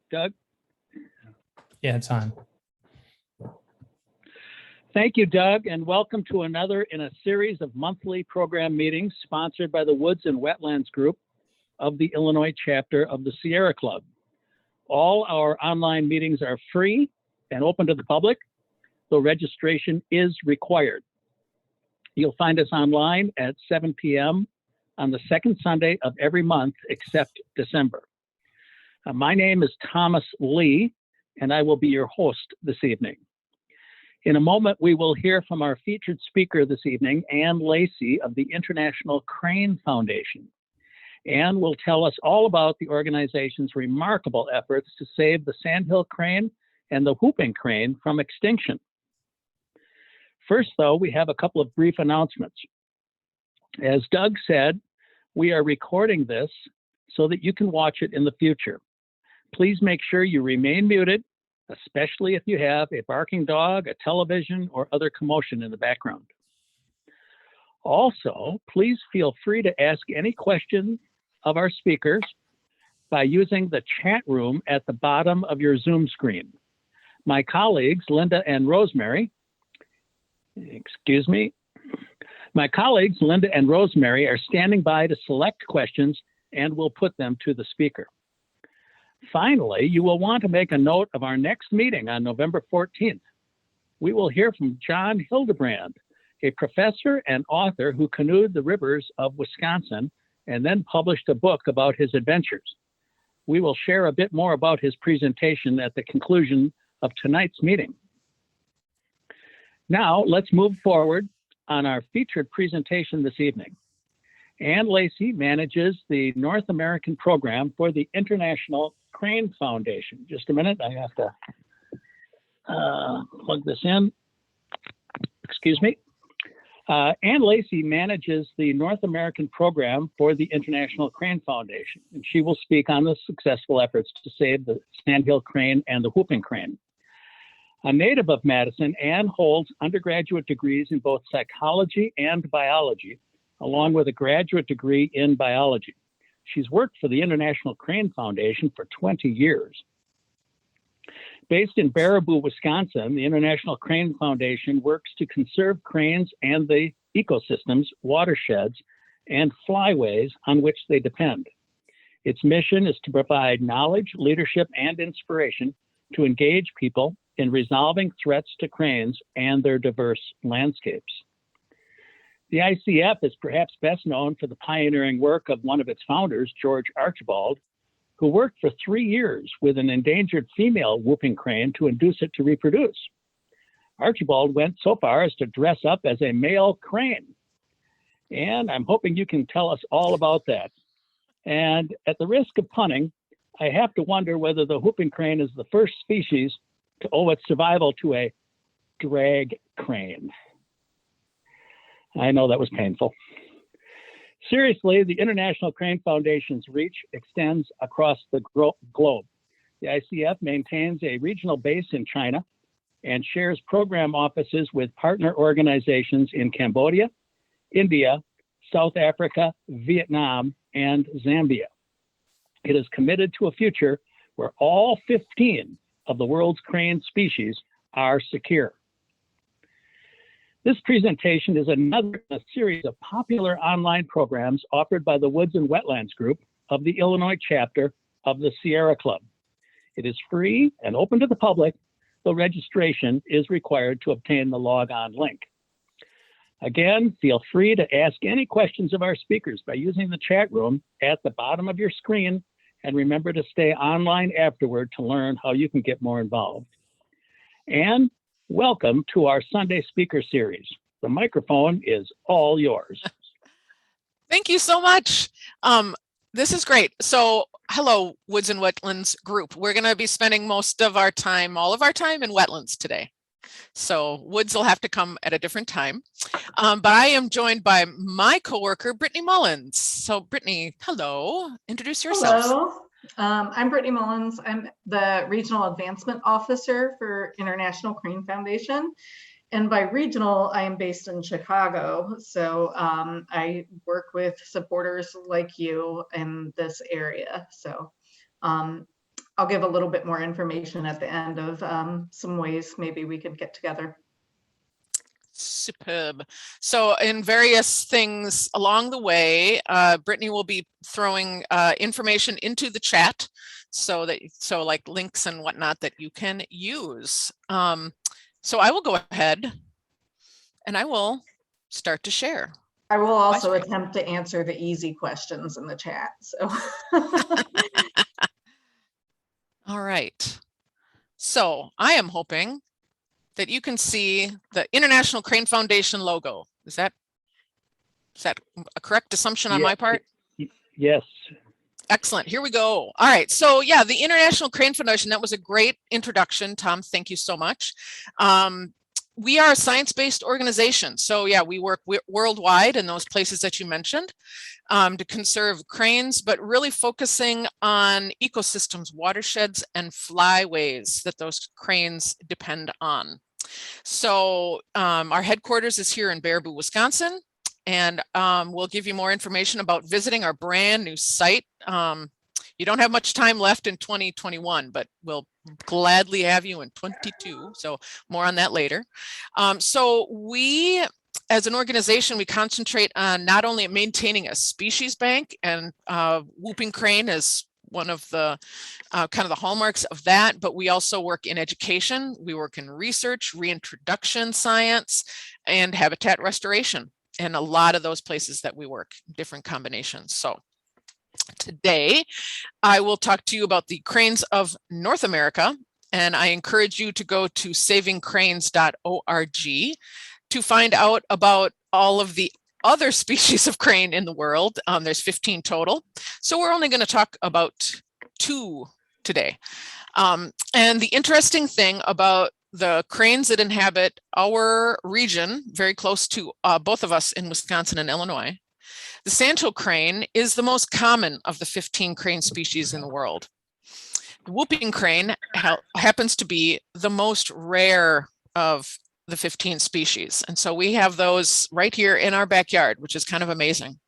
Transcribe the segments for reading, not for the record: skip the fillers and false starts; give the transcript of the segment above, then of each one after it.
Doug? Yeah, it's on. Thank you, Doug, and welcome to another in a series of monthly program meetings sponsored by the Woods and Wetlands Group of the Illinois chapter of the Sierra Club. All our online meetings are free and open to the public, though registration is required. You'll find us online at 7 p.m. on the second Sunday of every month except December. My name is Thomas Lee, and I will be your host this evening. In a moment, we will hear from our featured speaker this evening, Ann Lacy of the International Crane Foundation. Ann will tell us all about the organization's remarkable efforts to save the Sandhill Crane and the whooping crane from extinction. First, though, we have a couple of brief announcements. As Doug said, we are recording this so that you can watch it in the future. Please make sure you remain muted, especially if you have a barking dog, a television, or other commotion in the background. Also, please feel free to ask any questions of our speakers by using the chat room at the bottom of your Zoom screen. My colleagues, Linda and Rosemary, are standing by to select questions and will put them to the speaker. Finally, you will want to make a note of our next meeting on November 14th. We will hear from John Hildebrand, a professor and author who canoed the rivers of Wisconsin and then published a book about his adventures. We will share a bit more about his presentation at the conclusion of tonight's meeting. Now, let's move forward on our featured presentation this evening. Ann Lacy manages the North American program for the International Crane Foundation. Just a minute, I have to plug this in. Excuse me. Ann Lacy manages the North American program for the International Crane Foundation, and she will speak on the successful efforts to save the Sandhill Crane and the whooping crane. A native of Madison, Ann holds undergraduate degrees in both psychology and biology, along with a graduate degree in biology. She's worked for the International Crane Foundation for 20 years. Based in Baraboo, Wisconsin, the International Crane Foundation works to conserve cranes and the ecosystems, watersheds, and flyways on which they depend. Its mission is to provide knowledge, leadership, and inspiration to engage people in resolving threats to cranes and their diverse landscapes. The ICF is perhaps best known for the pioneering work of one of its founders, George Archibald, who worked for 3 years with an endangered female whooping crane to induce it to reproduce. Archibald went so far as to dress up as a male crane. And I'm hoping you can tell us all about that. And at the risk of punning, I have to wonder whether the whooping crane is the first species to owe its survival to a drag crane. I know that was painful. Seriously, the International Crane Foundation's reach extends across the globe. The ICF maintains a regional base in China and shares program offices with partner organizations in Cambodia, India, South Africa, Vietnam, and Zambia. It is committed to a future where all 15 of the world's crane species are secure. This presentation is another in a series of popular online programs offered by the Woods and Wetlands Group of the Illinois chapter of the Sierra Club. It is free and open to the public, though registration is required to obtain the log-on link. Again, feel free to ask any questions of our speakers by using the chat room at the bottom of your screen, and remember to stay online afterward to learn how you can get more involved. And welcome to our Sunday speaker series. The microphone is all yours. Thank you so much. This is great. So hello, Woods and Wetlands Group. We're going to be spending most of our time, all of our time in wetlands today. So Woods will have to come at a different time. But I am joined by my coworker, Brittany Mullins. So Brittany, hello. Introduce yourself. Hello. I'm Brittany Mullins. I'm the Regional Advancement Officer for International Crane Foundation. And by regional, I am based in Chicago. So I work with supporters like you in this area. So I'll give a little bit more information at the end of some ways maybe we could get together. Superb. So in various things along the way, Brittany will be throwing information into the chat so like links and whatnot that you can use. So I will go ahead and I will start to share. I will also attempt to answer the easy questions in the chat. So. All right. So I am hoping that you can see the International Crane Foundation logo. Is that a correct assumption on my part? Yes. Excellent. Here we go. All right. So yeah, the International Crane Foundation, that was a great introduction, Tom. Thank you so much. We are a science-based organization. So yeah, we work worldwide in those places that you mentioned to conserve cranes, but really focusing on ecosystems, watersheds, and flyways that those cranes depend on. So our headquarters is here in Baraboo, Wisconsin, and we'll give you more information about visiting our brand new site. You don't have much time left in 2021, but we'll gladly have you in 22. So more on that later. So we, as an organization, we concentrate on not only maintaining a species bank, and whooping crane is one of the kind of the hallmarks of that, but we also work in education. We work in research, reintroduction science, and habitat restoration. And a lot of those places that we work, different combinations. So today, I will talk to you about the cranes of North America, and I encourage you to go to savingcranes.org to find out about all of the other species of crane in the world. There's 15 total. So we're only going to talk about 2 today. And the interesting thing about the cranes that inhabit our region, very close to both of us in Wisconsin and Illinois, the Sandhill crane is the most common of the 15 crane species in the world. The whooping crane happens to be the most rare of the 15 species. And so we have those right here in our backyard, which is kind of amazing.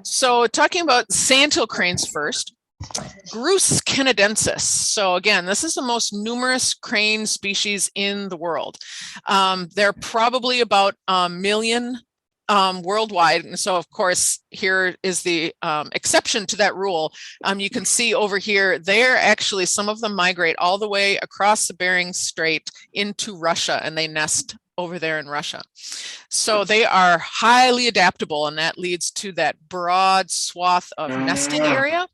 So talking about Sandhill cranes first, Grus canadensis. So again, this is the most numerous crane species in the world. There are probably about 1 million worldwide. And so of course, here is the exception to that rule. You can see over here, some of them migrate all the way across the Bering Strait into Russia, and they nest over there in Russia. So they are highly adaptable, and that leads to that broad swath of nesting area,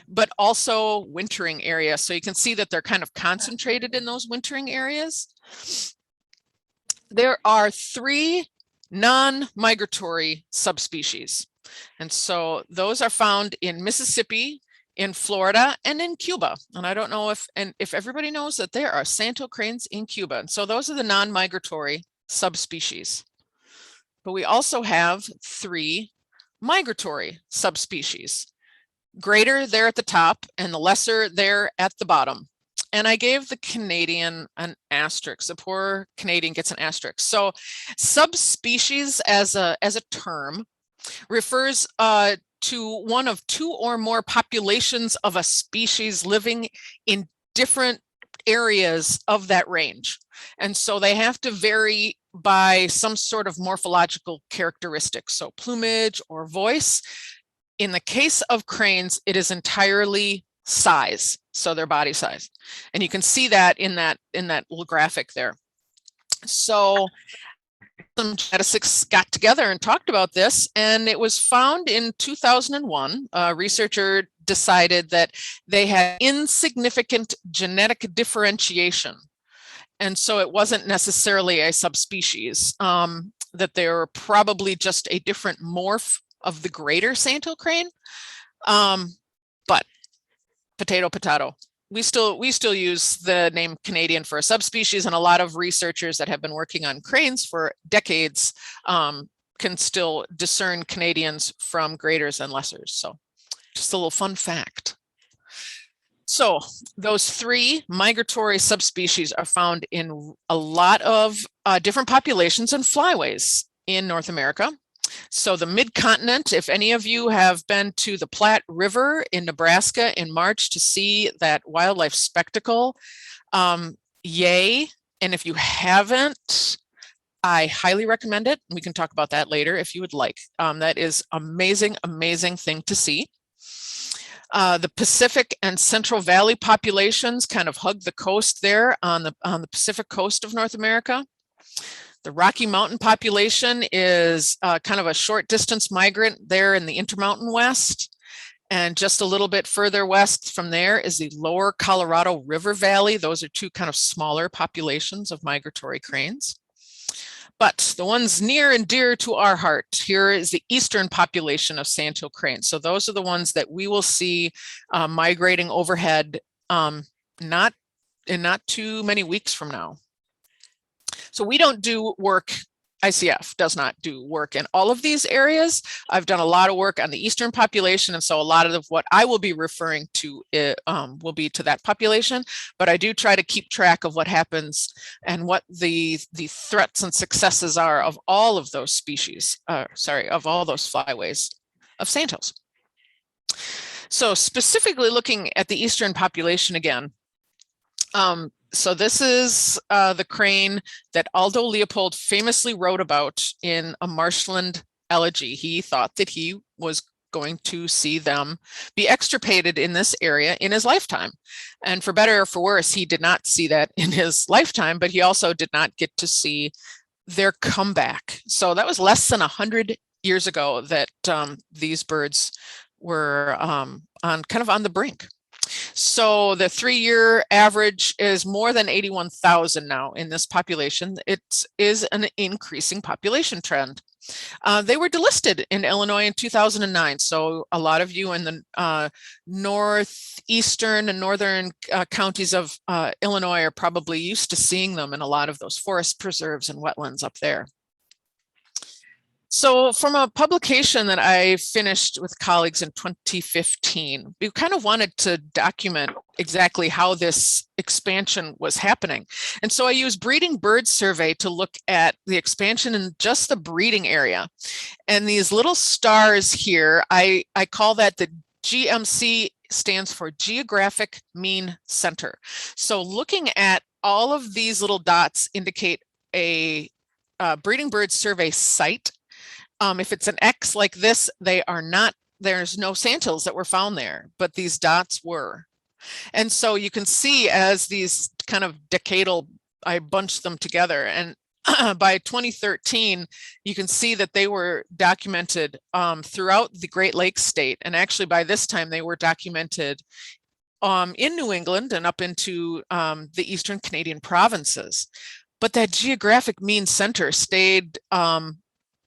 but also wintering area. So you can see that they're kind of concentrated in those wintering areas. There are 3 non-migratory subspecies. And so those are found in Mississippi, in Florida, and in Cuba. And I don't know if everybody knows that there are Sandhill cranes in Cuba. And so those are the non-migratory subspecies. But we also have 3 migratory subspecies. Greater there at the top and the lesser there at the bottom. And I gave the Canadian an asterisk. The poor Canadian gets an asterisk. So subspecies as a term refers to one of 2 or more populations of a species living in different areas of that range. And so they have to vary by some sort of morphological characteristics. So plumage or voice. In the case of cranes, it is entirely size, so their body size. And you can see that in that little graphic there. So some geneticists got together and talked about this, and it was found in 2001. A researcher decided that they had insignificant genetic differentiation. And so it wasn't necessarily a subspecies, that they were probably just a different morph of the greater Sandhill crane. But potato, potato. We still use the name Canadian for a subspecies, and a lot of researchers that have been working on cranes for decades can still discern Canadians from greaters and lessers. So just a little fun fact. So those 3 migratory subspecies are found in a lot of different populations and flyways in North America. So the mid-continent, if any of you have been to the Platte River in Nebraska in March to see that wildlife spectacle, yay. And if you haven't, I highly recommend it. We can talk about that later if you would like. That is amazing, amazing thing to see. The Pacific and Central Valley populations kind of hug the coast there on the Pacific coast of North America. The Rocky Mountain population is kind of a short distance migrant there in the Intermountain West. And just a little bit further west from there is the Lower Colorado River Valley. Those are two kind of smaller populations of migratory cranes. But the ones near and dear to our heart, here is the eastern population of sandhill cranes. So those are the ones that we will see migrating overhead not too many weeks from now. So we don't do work, ICF does not do work in all of these areas. I've done a lot of work on the eastern population, and so a lot of what I will be referring to will be to that population, but I do try to keep track of what happens and what the threats and successes are of all of those species, of all those flyways of sandhills. So specifically looking at the eastern population again, so this is the crane that Aldo Leopold famously wrote about in a marshland elegy. He thought that he was going to see them be extirpated in this area in his lifetime. And for better or for worse, he did not see that in his lifetime, but he also did not get to see their comeback. So that was less than 100 years ago that these birds were on the brink. So the 3-year average is more than 81,000 now in this population. It is an increasing population trend. They were delisted in Illinois in 2009. So a lot of you in the northeastern and northern counties of Illinois are probably used to seeing them in a lot of those forest preserves and wetlands up there. So from a publication that I finished with colleagues in 2015, we kind of wanted to document exactly how this expansion was happening. And so I used Breeding Bird Survey to look at the expansion in just the breeding area. And these little stars here, I call that the GMC, stands for Geographic Mean Center. So looking at all of these little dots indicate a Breeding Bird Survey site. If it's an X like this, there's no sandhills that were found there, but these dots were. And so you can see as these kind of decadal, I bunched them together, and by 2013, you can see that they were documented throughout the Great Lakes state. And actually by this time they were documented in New England and up into the Eastern Canadian provinces. But that geographic mean center stayed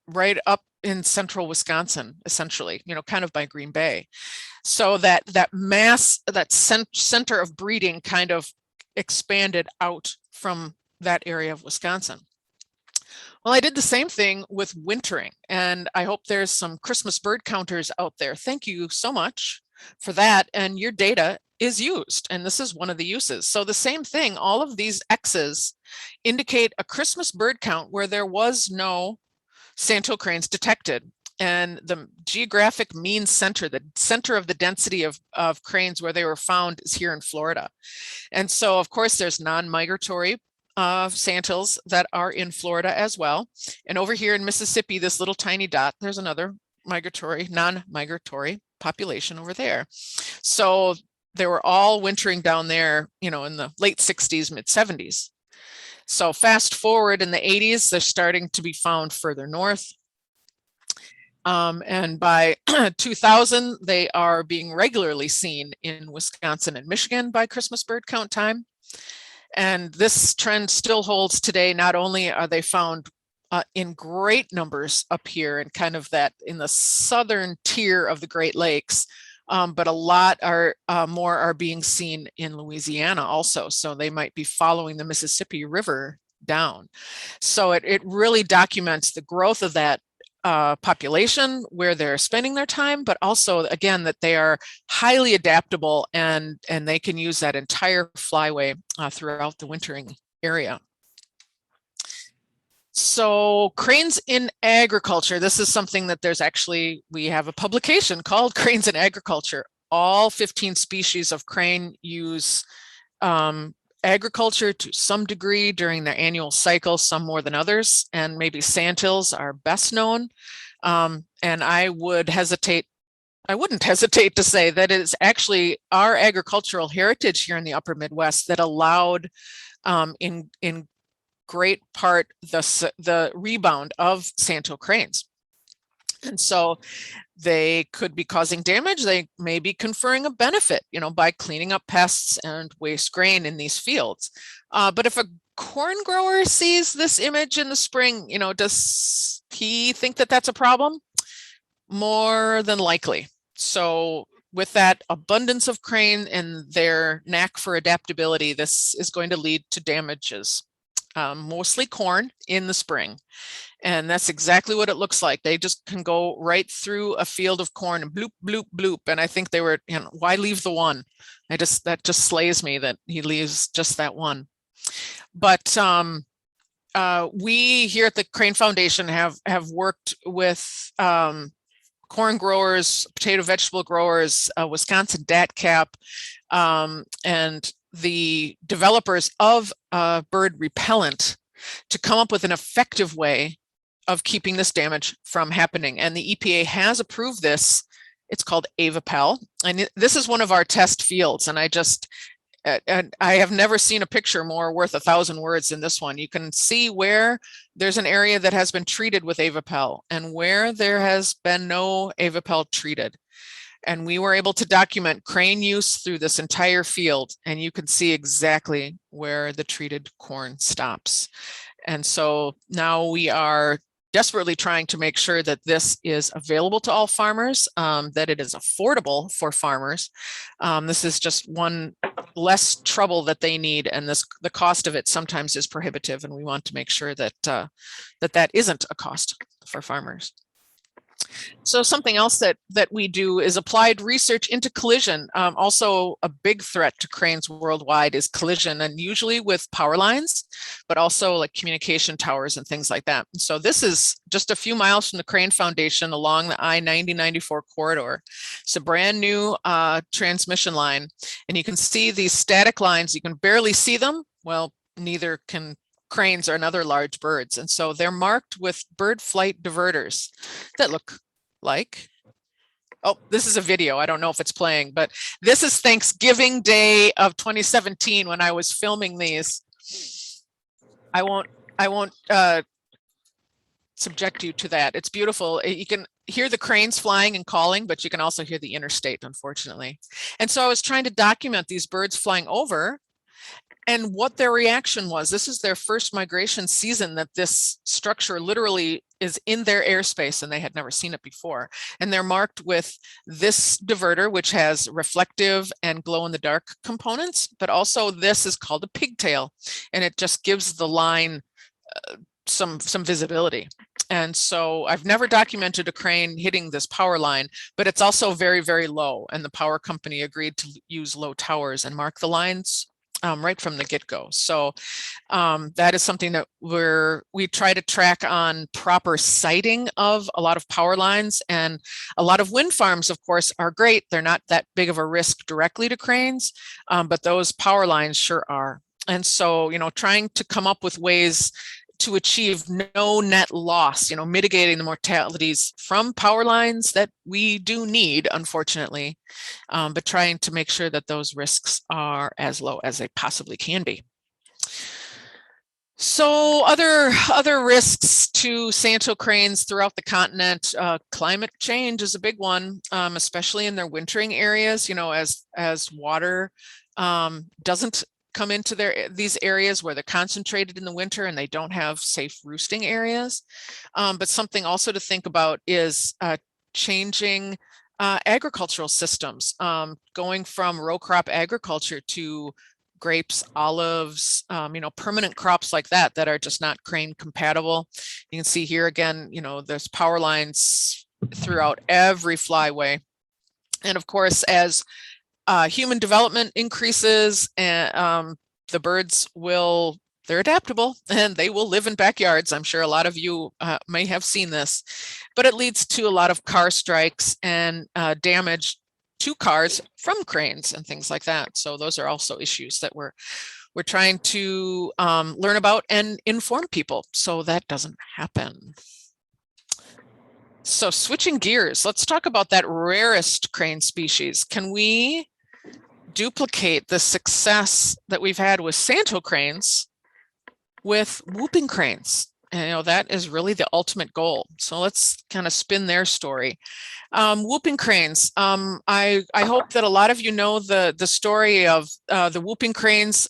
right up in central Wisconsin, essentially, kind of by Green Bay. So that center of breeding kind of expanded out from that area of Wisconsin. Well, I did the same thing with wintering, and I hope there's some Christmas bird counters out there. Thank you so much for that. And your data is used, and this is one of the uses. So the same thing, all of these X's indicate a Christmas bird count where there was no sandhill cranes detected. And the geographic mean center, the center of the density of cranes where they were found, is here in Florida. And so of course there's non-migratory sandhills that are in Florida as well. And over here in Mississippi, this little tiny dot, there's another non-migratory population over there. So they were all wintering down there, in the late 60s, mid 70s. So fast forward in the 80s, they're starting to be found further north. And by 2000, they are being regularly seen in Wisconsin and Michigan by Christmas bird count time. And this trend still holds today. Not only are they found in great numbers up here and kind of that in the southern tier of the Great Lakes, but a lot more are being seen in Louisiana also. So they might be following the Mississippi River down. So it really documents the growth of that population where they're spending their time, but also, again, that they are highly adaptable and they can use that entire flyway throughout the wintering area. So cranes in agriculture, this is something that we have a publication called Cranes in Agriculture. All 15 species of crane use agriculture to some degree during their annual cycle, some more than others, and maybe sandhills are best known. And I wouldn't hesitate to say that it's actually our agricultural heritage here in the upper Midwest that allowed in great part the rebound of sandhill cranes. And so they could be causing damage. They may be conferring a benefit, by cleaning up pests and waste grain in these fields. But if a corn grower sees this image in the spring, does he think that that's a problem? More than likely. So with that abundance of crane and their knack for adaptability, this is going to lead to damages, mostly corn in the spring. And that's exactly what it looks like. They just can go right through a field of corn and bloop, bloop, bloop. And I think they were, why leave the one? That just slays me that he leaves just that one. But we here at the Crane Foundation have worked with corn growers, potato vegetable growers, Wisconsin DATCAP, and the developers of bird repellent to come up with an effective way of keeping this damage from happening. And the EPA has approved this. It's called Avapel. And this is one of our test fields. And I have never seen a picture more worth 1,000 words than this one. You can see where there's an area that has been treated with Avapel and where there has been no Avapel treated. And we were able to document crane use through this entire field, and you can see exactly where the treated corn stops. And so now we are desperately trying to make sure that this is available to all farmers, that it is affordable for farmers. This is just one less trouble that they need, and the cost of it sometimes is prohibitive, and we want to make sure that that isn't a cost for farmers. So something else that we do is applied research into collision. Also a big threat to cranes worldwide is collision, and usually with power lines, but also like communication towers and things like that. And so this is just a few miles from the Crane Foundation along the I-90-94 corridor. It's a brand new transmission line, and you can see these static lines. You can barely see them. Well, neither can cranes and other large birds. And so they're marked with bird flight diverters that look like, oh, this is a video. I don't know if it's playing, but this is Thanksgiving Day of 2017 when I was filming these. I won't subject you to that. It's beautiful. You can hear the cranes flying and calling, but you can also hear the interstate, unfortunately. And so I was trying to document these birds flying over and what their reaction was. This is their first migration season that this structure literally is in their airspace, and they had never seen it before. And they're marked with this diverter, which has reflective and glow-in-the-dark components, but also this is called a pigtail, and it just gives the line some visibility. And so I've never documented a crane hitting this power line, but it's also very, very low. And the power company agreed to use low towers and mark the lines right from the get-go. So that is something that we try to track on proper siting of a lot of power lines, and a lot of wind farms, of course, are great. They're not that big of a risk directly to cranes, but those power lines sure are. And so, trying to come up with ways to achieve no net loss, mitigating the mortalities from power lines that we do need, unfortunately, but trying to make sure that those risks are as low as they possibly can be. So other risks to sandhill cranes throughout the continent, climate change is a big one, especially in their wintering areas, as water doesn't come into these areas where they're concentrated in the winter and they don't have safe roosting areas. But something also to think about is changing agricultural systems, going from row crop agriculture to grapes, olives, permanent crops like that are just not crane compatible. You can see here again, there's power lines throughout every flyway. And of course, as human development increases, and the birds will they're adaptable and they will live in backyards. I'm sure a lot of you may have seen this, but it leads to a lot of car strikes and damage to cars from cranes and things like that. So those are also issues that we're trying to learn about and inform people so that doesn't happen. So switching gears, let's talk about that rarest crane species. Can we duplicate the success that we've had with Sandhill cranes with whooping cranes? And that is really the ultimate goal. So let's kind of spin their story. Whooping cranes. I hope that a lot of you know the story of the whooping cranes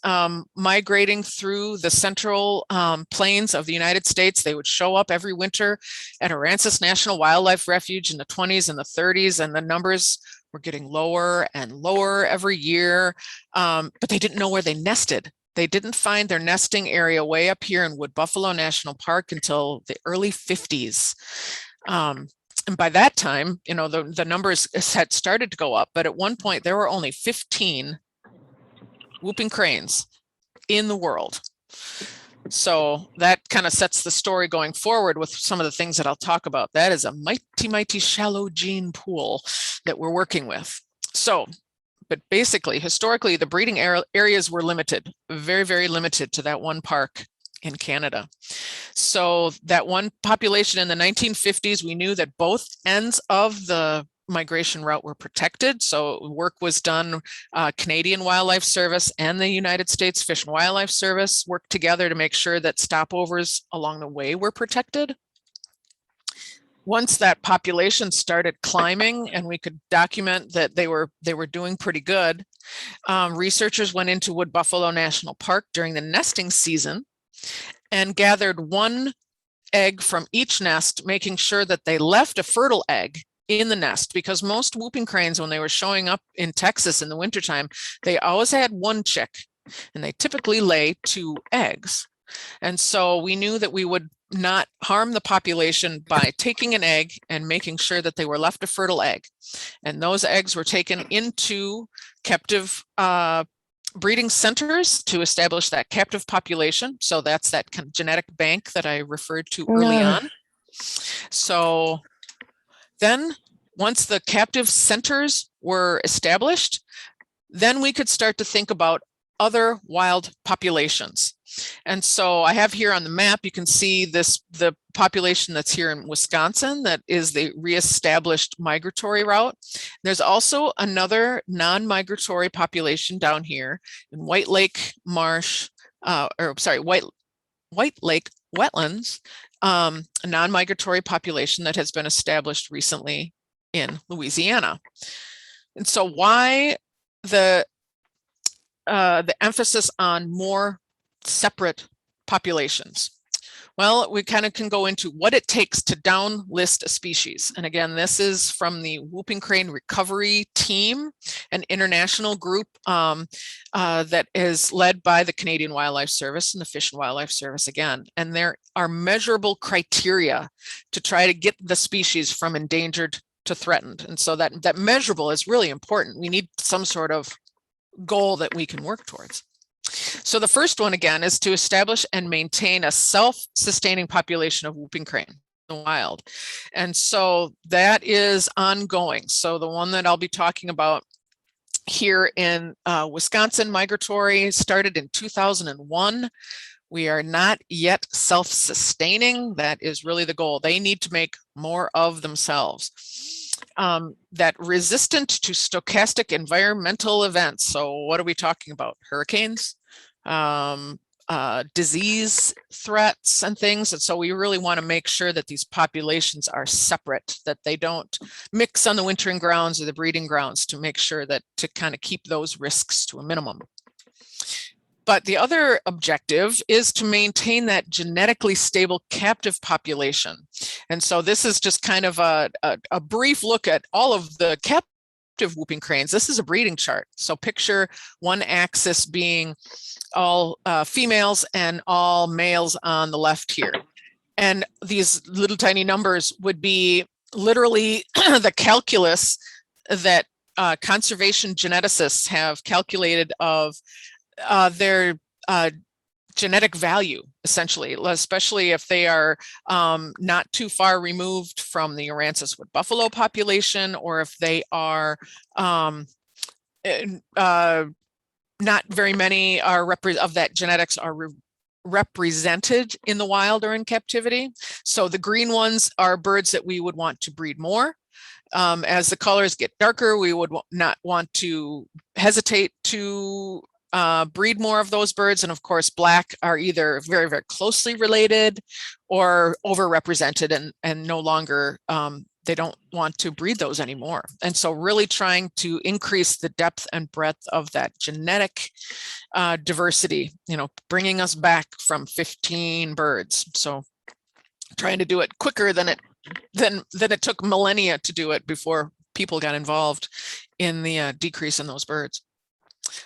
migrating through the central plains of the United States. They would show up every winter at Aransas National Wildlife Refuge in the 20s and the 30s, and the numbers were getting lower and lower every year, but they didn't know where they nested. They didn't find their nesting area way up here in Wood Buffalo National Park until the early 50s. And by that time, the numbers had started to go up, but at one point there were only 15 whooping cranes in the world. So that kind of sets the story going forward with some of the things that I'll talk about. That is a mighty, mighty shallow gene pool that we're working with. So, but basically, historically, the breeding areas were limited, very, very limited to that one park in Canada. So that one population in the 1950s, we knew that both ends of the migration route were protected. So work was done, Canadian Wildlife Service and the United States Fish and Wildlife Service worked together to make sure that stopovers along the way were protected. Once that population started climbing and we could document that they were doing pretty good, researchers went into Wood Buffalo National Park during the nesting season and gathered one egg from each nest, making sure that they left a fertile egg in the nest, because most whooping cranes, when they were showing up in Texas in the wintertime, they always had one chick and they typically lay 2 eggs. And so we knew that we would not harm the population by taking an egg and making sure that they were left a fertile egg. And those eggs were taken into captive breeding centers to establish that captive population. So that's that kind of genetic bank that I referred to early on. So then once the captive centers were established, then we could start to think about other wild populations. And so I have here on the map, you can see the population that's here in Wisconsin, that is the reestablished migratory route. There's also another non-migratory population down here in White Lake Marsh, White Lake wetlands, a non-migratory population that has been established recently in Louisiana. And so why the emphasis on more separate populations? Well, we kind of can go into what it takes to downlist a species. And again, this is from the Whooping Crane Recovery Team, an international group that is led by the Canadian Wildlife Service and the Fish and Wildlife Service again. And there are measurable criteria to try to get the species from endangered to threatened. And so that measurable is really important. We need some sort of goal that we can work towards. So the first one, again, is to establish and maintain a self-sustaining population of whooping crane in the wild. And so that is ongoing. So the one that I'll be talking about here in Wisconsin, migratory, started in 2001. We are not yet self-sustaining. That is really the goal. They need to make more of themselves. That resistant to stochastic environmental events. So what are we talking about? Hurricanes, disease threats and things. And so we really want to make sure that these populations are separate, that they don't mix on the wintering grounds or the breeding grounds, to make sure that to kind of keep those risks to a minimum. But the other objective is to maintain that genetically stable captive population. And so this is just kind of a brief look at all of the captive whooping cranes. This is a breeding chart. So picture one axis being all females and all males on the left here. And these little tiny numbers would be literally the calculus that conservation geneticists have calculated of their genetic value, essentially, especially if they are not too far removed from the Aransas wood buffalo population, or if they are not very many are of that genetics are represented in the wild or in captivity. So the green ones are birds that we would want to breed more. As the colors get darker, we would not want to hesitate to breed more of those birds. And of course, black are either very, very closely related or overrepresented and no longer, they don't want to breed those anymore. And so really trying to increase the depth and breadth of that genetic diversity, bringing us back from 15 birds. So trying to do it quicker than it took millennia to do it before people got involved in the decrease in those birds.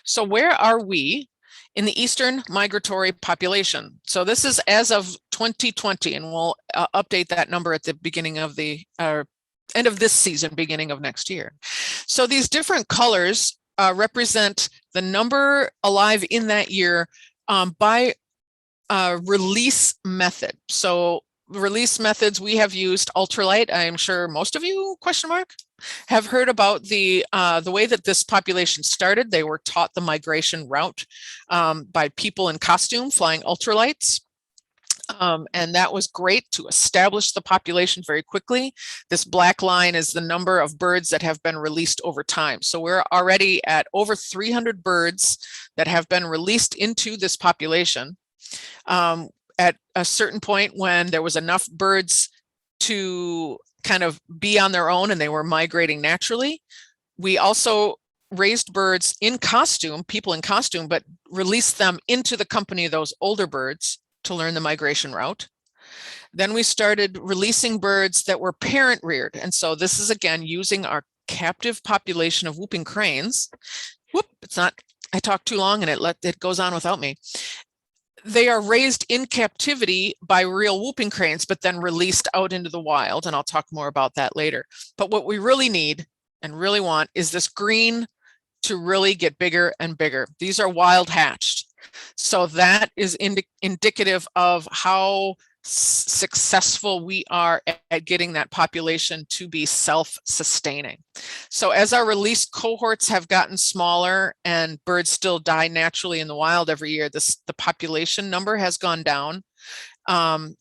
So where are we in the eastern migratory population? So this is as of 2020, and we'll update that number at the beginning of the end of this season, beginning of next year. So these different colors represent the number alive in that year by release method. So release methods, we have used ultralight. I'm sure most of you, have heard about the way that this population started. They were taught the migration route by people in costume flying ultralights. And that was great to establish the population very quickly. This black line is the number of birds that have been released over time. So we're already at over 300 birds that have been released into this population. At a certain point when there was enough birds to kind of be on their own and they were migrating naturally, we also raised birds in costume, people in costume, but released them into the company of those older birds to learn the migration route. Then we started releasing birds that were parent reared. And so this is again using our captive population of whooping cranes. I talked too long and it goes on without me. They are raised in captivity by real whooping cranes, but then released out into the wild. And I'll talk more about that later. But what we really need and really want is this green to really get bigger and bigger. These are wild hatched. So that is indicative of how successful we are at getting that population to be self-sustaining. So as our released cohorts have gotten smaller and birds still die naturally in the wild every year, the population number has gone down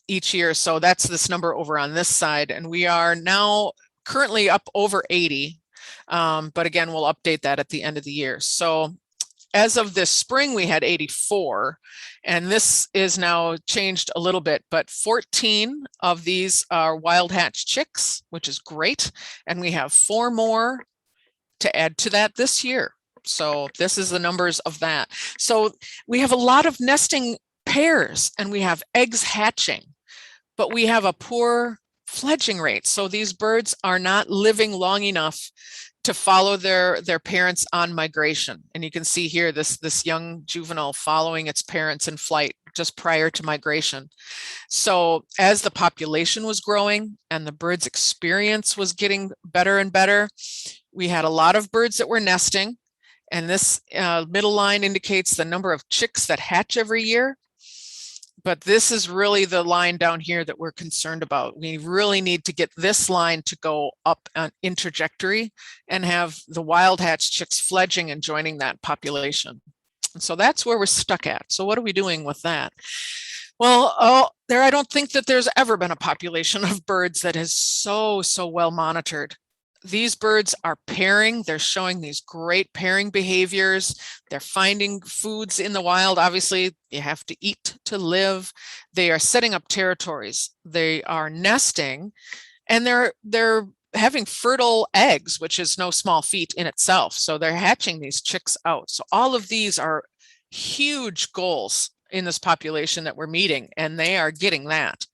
each year. So that's this number over on this side. And we are now currently up over 80. But again, we'll update that at the end of the year. So as of this spring, we had 84, and this is now changed a little bit, but 14 of these are wild hatch chicks, which is great. And we have 4 more to add to that this year. So this is the numbers of that. So we have a lot of nesting pairs and we have eggs hatching, but we have a poor fledging rate. So these birds are not living long enough to follow their parents on migration. And you can see here this young juvenile following its parents in flight just prior to migration. So as the population was growing and the bird's experience was getting better and better, we had a lot of birds that were nesting. And this middle line indicates the number of chicks that hatch every year. But this is really the line down here that we're concerned about. We really need to get this line to go up in trajectory and have the wild hatch chicks fledging and joining that population. And so that's where we're stuck at. So what are we doing with that? Well, I don't think that there's ever been a population of birds that is so well monitored. These birds are pairing. They're showing these great pairing behaviors. They're finding foods in the wild. Obviously, you have to eat to live. They are setting up territories. They are nesting, and they're having fertile eggs, which is no small feat in itself. So they're hatching these chicks out. So all of these are huge goals in this population that we're meeting, and they are getting that.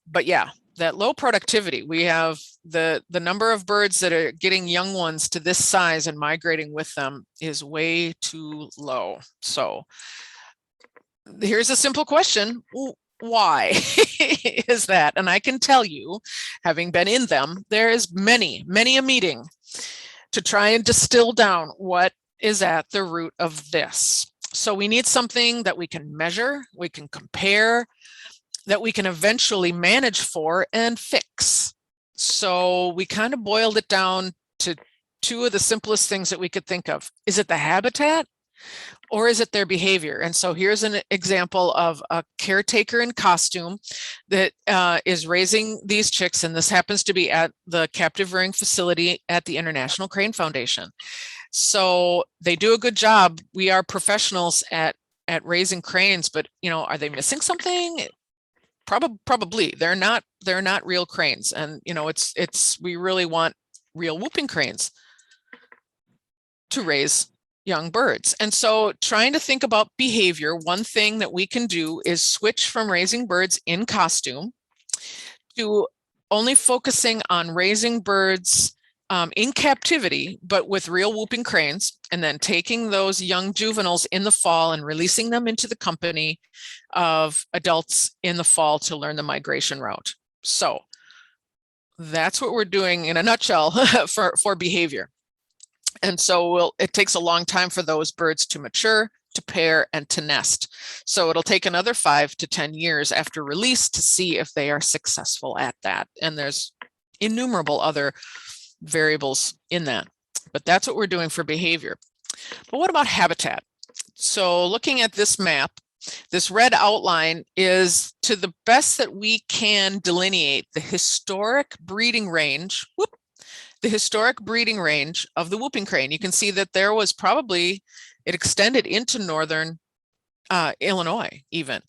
But yeah, that low productivity, we have the number of birds that are getting young ones to this size and migrating with them is way too low. So here's a simple question. Why is that? And I can tell you, having been in them, there is many a meeting to try and distill down what is at the root of this. So we need something that we can measure, we can compare, that we can eventually manage for and fix. So we kind of boiled it down to two of the simplest things that we could think of. Is it the habitat or is it their behavior? And so here's an example of a caretaker in costume that is raising these chicks. And this happens to be at the captive rearing facility at the International Crane Foundation. So they do a good job. We are professionals at raising cranes, but are they missing something? Probably. They're not real cranes. And we really want real whooping cranes to raise young birds. And so trying to think about behavior, one thing that we can do is switch from raising birds in costume to only focusing on raising birds in captivity, but with real whooping cranes, and then taking those young juveniles in the fall and releasing them into the company of adults in the fall to learn the migration route. So that's what we're doing in a nutshell for behavior. And so it takes a long time for those birds to mature, to pair, and to nest. So it'll take another 5 to 10 years after release to see if they are successful at that. And there's innumerable other variables in that, but that's what we're doing for behavior. But what about habitat? So looking at this map, this red outline is to the best that we can delineate the historic breeding range, the historic breeding range of the whooping crane. You can see that there was probably, it extended into northern Illinois even.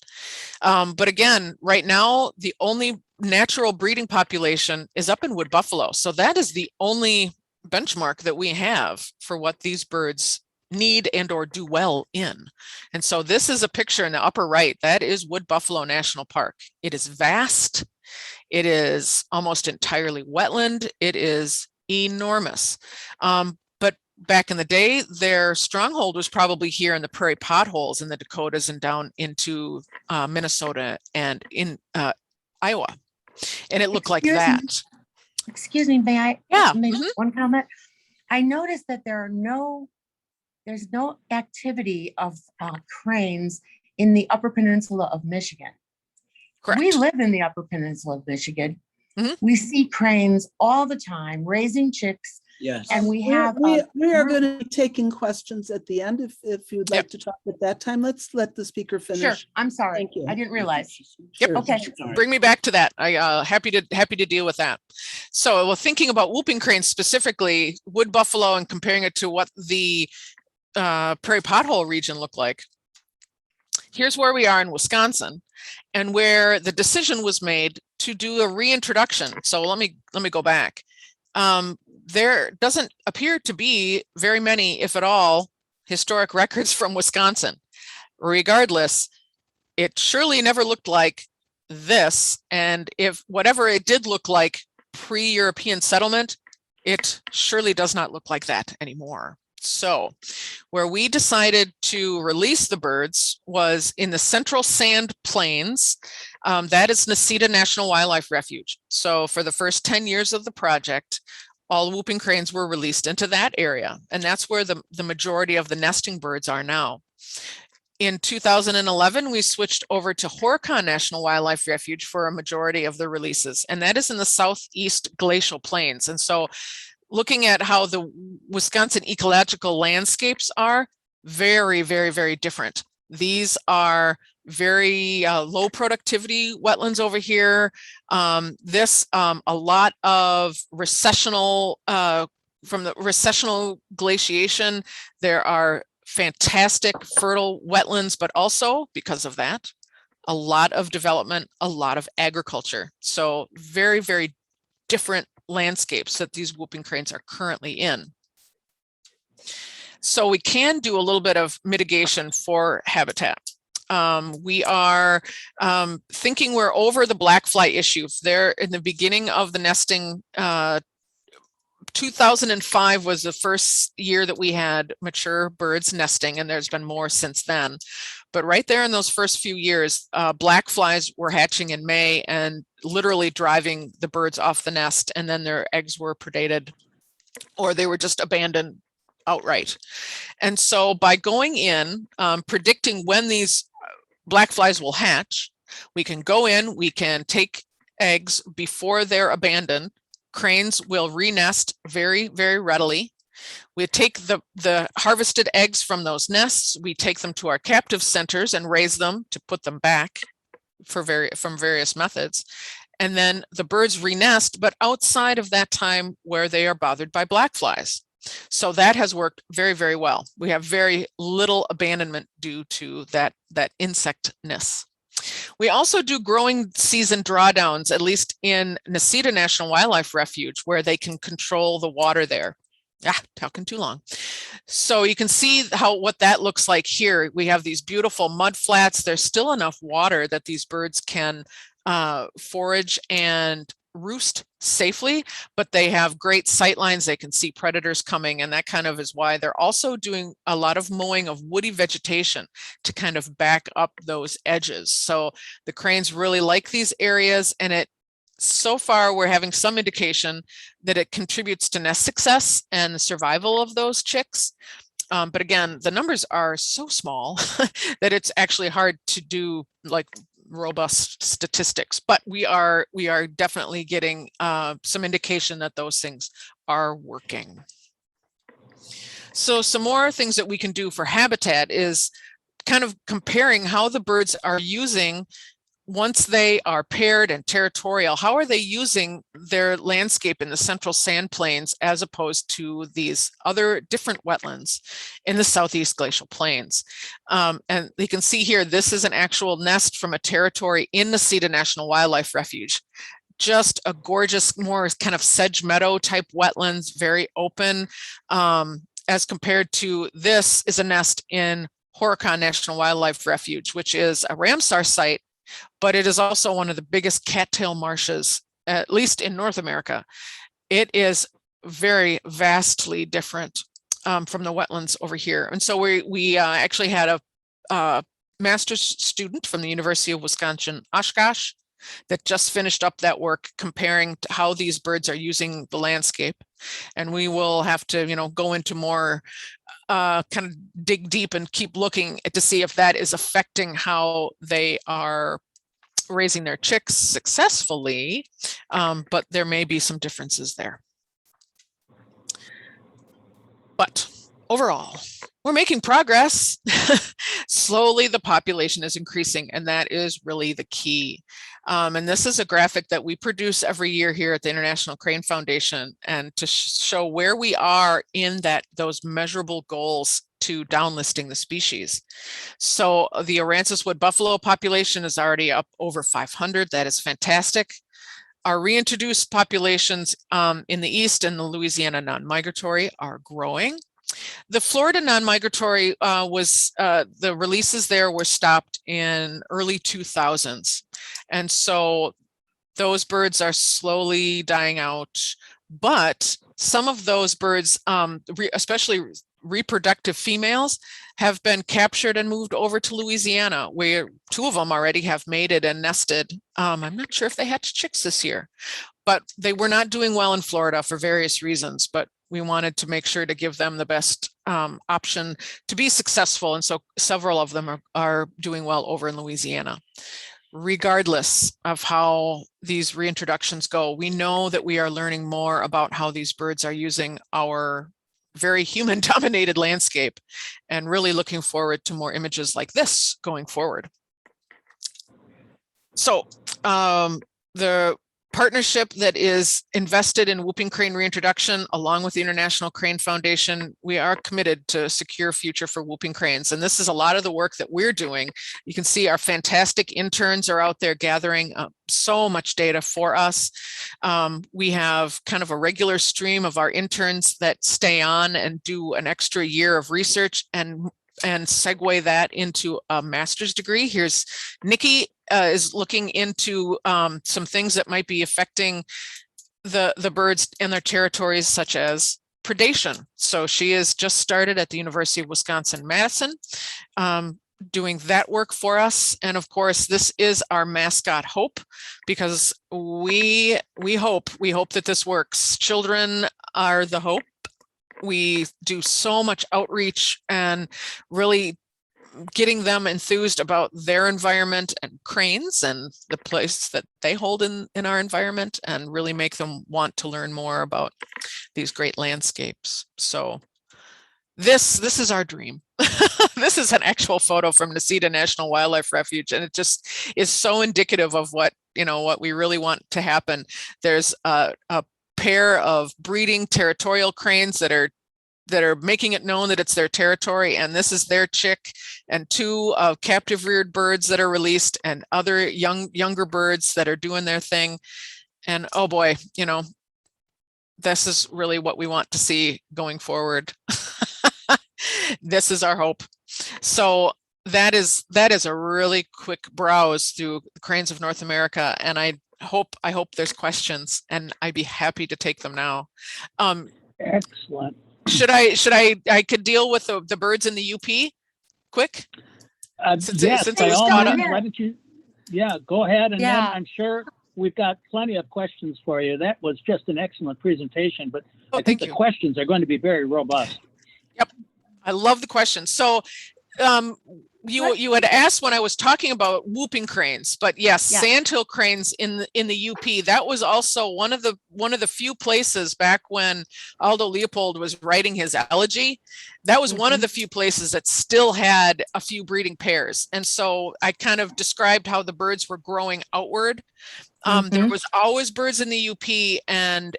But again, right now, the only natural breeding population is up in wood buffalo. So that is the only benchmark that we have for what these birds need and or do well in. And so this is a picture in the upper right. That is Wood Buffalo National Park. It is vast. It is almost entirely wetland. It is enormous. But back in the day, their stronghold was probably here in the prairie potholes in the Dakotas and down into Minnesota and in Iowa. And it looked like that. Excuse me, may I make Mhm. one comment? I noticed that there's no activity of cranes in the Upper Peninsula of Michigan. Correct. We live in the Upper Peninsula of Michigan. Mhm. We see cranes all the time raising chicks. Yes. And we are have going to be taking questions at the end if you'd like to talk at that time. Let's let the speaker finish. Sure, I'm sorry. Thank you. I didn't realize. Yep. Sure. Okay. Sorry. Bring me back to that. I happy to deal with that. So, well, thinking about whooping cranes specifically, wood buffalo, and comparing it to what the prairie pothole region looked like. Here's where we are in Wisconsin, and where the decision was made to do a reintroduction. So let me go back. There doesn't appear to be very many, if at all, historic records from Wisconsin. Regardless, it surely never looked like this. And if whatever it did look like pre-European settlement, it surely does not look like that anymore. So where we decided to release the birds was in the Central Sand Plains. That is Necedah National Wildlife Refuge. So for the first 10 years of the project, all whooping cranes were released into that area. And that's where the majority of the nesting birds are now. In 2011, we switched over to Horicon National Wildlife Refuge for a majority of the releases. And that is in the Southeast Glacial Plains. And so looking at how the Wisconsin ecological landscapes are, very, very, very different. These are very low productivity wetlands over here. A lot of recessional, from the recessional glaciation, there are fantastic fertile wetlands, but also because of that, a lot of development, a lot of agriculture. So very, very different landscapes that these whooping cranes are currently in. So we can do a little bit of mitigation for habitat. We are thinking we're over the black fly issue. There in the beginning of the nesting, 2005 was the first year that we had mature birds nesting, and there's been more since then. But right there in those first few years, black flies were hatching in May and literally driving the birds off the nest, and then their eggs were predated or they were just abandoned outright. And so by going in, predicting when these black flies will hatch, we can go in, we can take eggs before they're abandoned. Cranes will re-nest very, very readily. We take the harvested eggs from those nests, we take them to our captive centers and raise them to put them back from various methods. And then the birds re-nest, but outside of that time where they are bothered by black flies. So that has worked very, very well. We have very little abandonment due to that insectness. We also do growing season drawdowns, at least in Necedah National Wildlife Refuge, where they can control the water there. Talking too long. So you can see what that looks like here. We have these beautiful mud flats. There's still enough water that these birds can forage and roost safely, but they have great sight lines. They can see predators coming, and that kind of is why they're also doing a lot of mowing of woody vegetation to kind of back up those edges. So the cranes really like these areas, and so far we're having some indication that it contributes to nest success and the survival of those chicks. But again, the numbers are so small that it's actually hard to do like robust statistics, but we are definitely getting some indication that those things are working. So some more things that we can do for habitat is kind of comparing how the birds are using, once they are paired and territorial, how are they using their landscape in the central sand plains as opposed to these other different wetlands in the southeast glacial plains. And you can see here, this is an actual nest from a territory in the Necedah National Wildlife Refuge. Just a gorgeous, more kind of sedge meadow type wetlands, very open, as compared to this is a nest in Horicon National Wildlife Refuge, which is a Ramsar site, but it is also one of the biggest cattail marshes, at least in North America. It is very vastly different from the wetlands over here. And so we actually had a master's student from the University of Wisconsin-Oshkosh that just finished up that work comparing to how these birds are using the landscape. And we will have to, go into more, kind of dig deep and keep looking to see if that is affecting how they are raising their chicks successfully, but there may be some differences there. But overall, we're making progress. Slowly, the population is increasing, and that is really the key. And this is a graphic that we produce every year here at the International Crane Foundation, and to show where we are in those measurable goals to downlisting the species. So the Aransas wood buffalo population is already up over 500. That is fantastic. Our reintroduced populations in the East and the Louisiana non-migratory are growing. The Florida non-migratory the releases there were stopped in early 2000s. And so those birds are slowly dying out, but some of those birds, especially reproductive females, have been captured and moved over to Louisiana, where 2 of them already have mated and nested. I'm not sure if they hatched chicks this year, but they were not doing well in Florida for various reasons, but we wanted to make sure to give them the best option to be successful. And so several of them are doing well over in Louisiana. Regardless of how these reintroductions go, we know that we are learning more about how these birds are using our very human-dominated landscape, and really looking forward to more images like this going forward. So the partnership that is invested in whooping crane reintroduction, along with the International Crane Foundation, we are committed to a secure future for whooping cranes. And this is a lot of the work that we're doing. You can see our fantastic interns are out there gathering so much data for us. We have kind of a regular stream of our interns that stay on and do an extra year of research and segue that into a master's degree. Here's Nikki is looking into some things that might be affecting the birds and their territories, such as predation. So she has just started at the University of Wisconsin-Madison, doing that work for us. And of course, this is our mascot, Hope, because we hope that this works. Children are the hope. we do so much outreach and really getting them enthused about their environment and cranes and the place that they hold in our environment, and really make them want to learn more about these great landscapes. So this is our dream. This is an actual photo from Necedah National Wildlife Refuge, and it just is so indicative of what, what we really want to happen. There's a pair of breeding territorial cranes that are making it known that it's their territory, and this is their chick, and 2 captive reared birds that are released, and other younger birds that are doing their thing. And oh boy, this is really what we want to see going forward. This is our hope. So that is a really quick browse through the Cranes of North America, and I hope there's questions, and I'd be happy to take them now. Excellent. Should I could deal with the birds in the UP quick? Yes, by all means, why don't you? Yeah, go ahead, and then I'm sure we've got plenty of questions for you. That was just an excellent presentation, but I think the questions are going to be very robust. Yep, I love the questions. So you had asked when I was talking about whooping cranes, but yes, Sandhill Cranes in the UP. That was also one of the few places back when Aldo Leopold was writing his elegy. That was one of the few places that still had a few breeding pairs, and so I kind of described how the birds were growing outward. There was always birds in the UP, and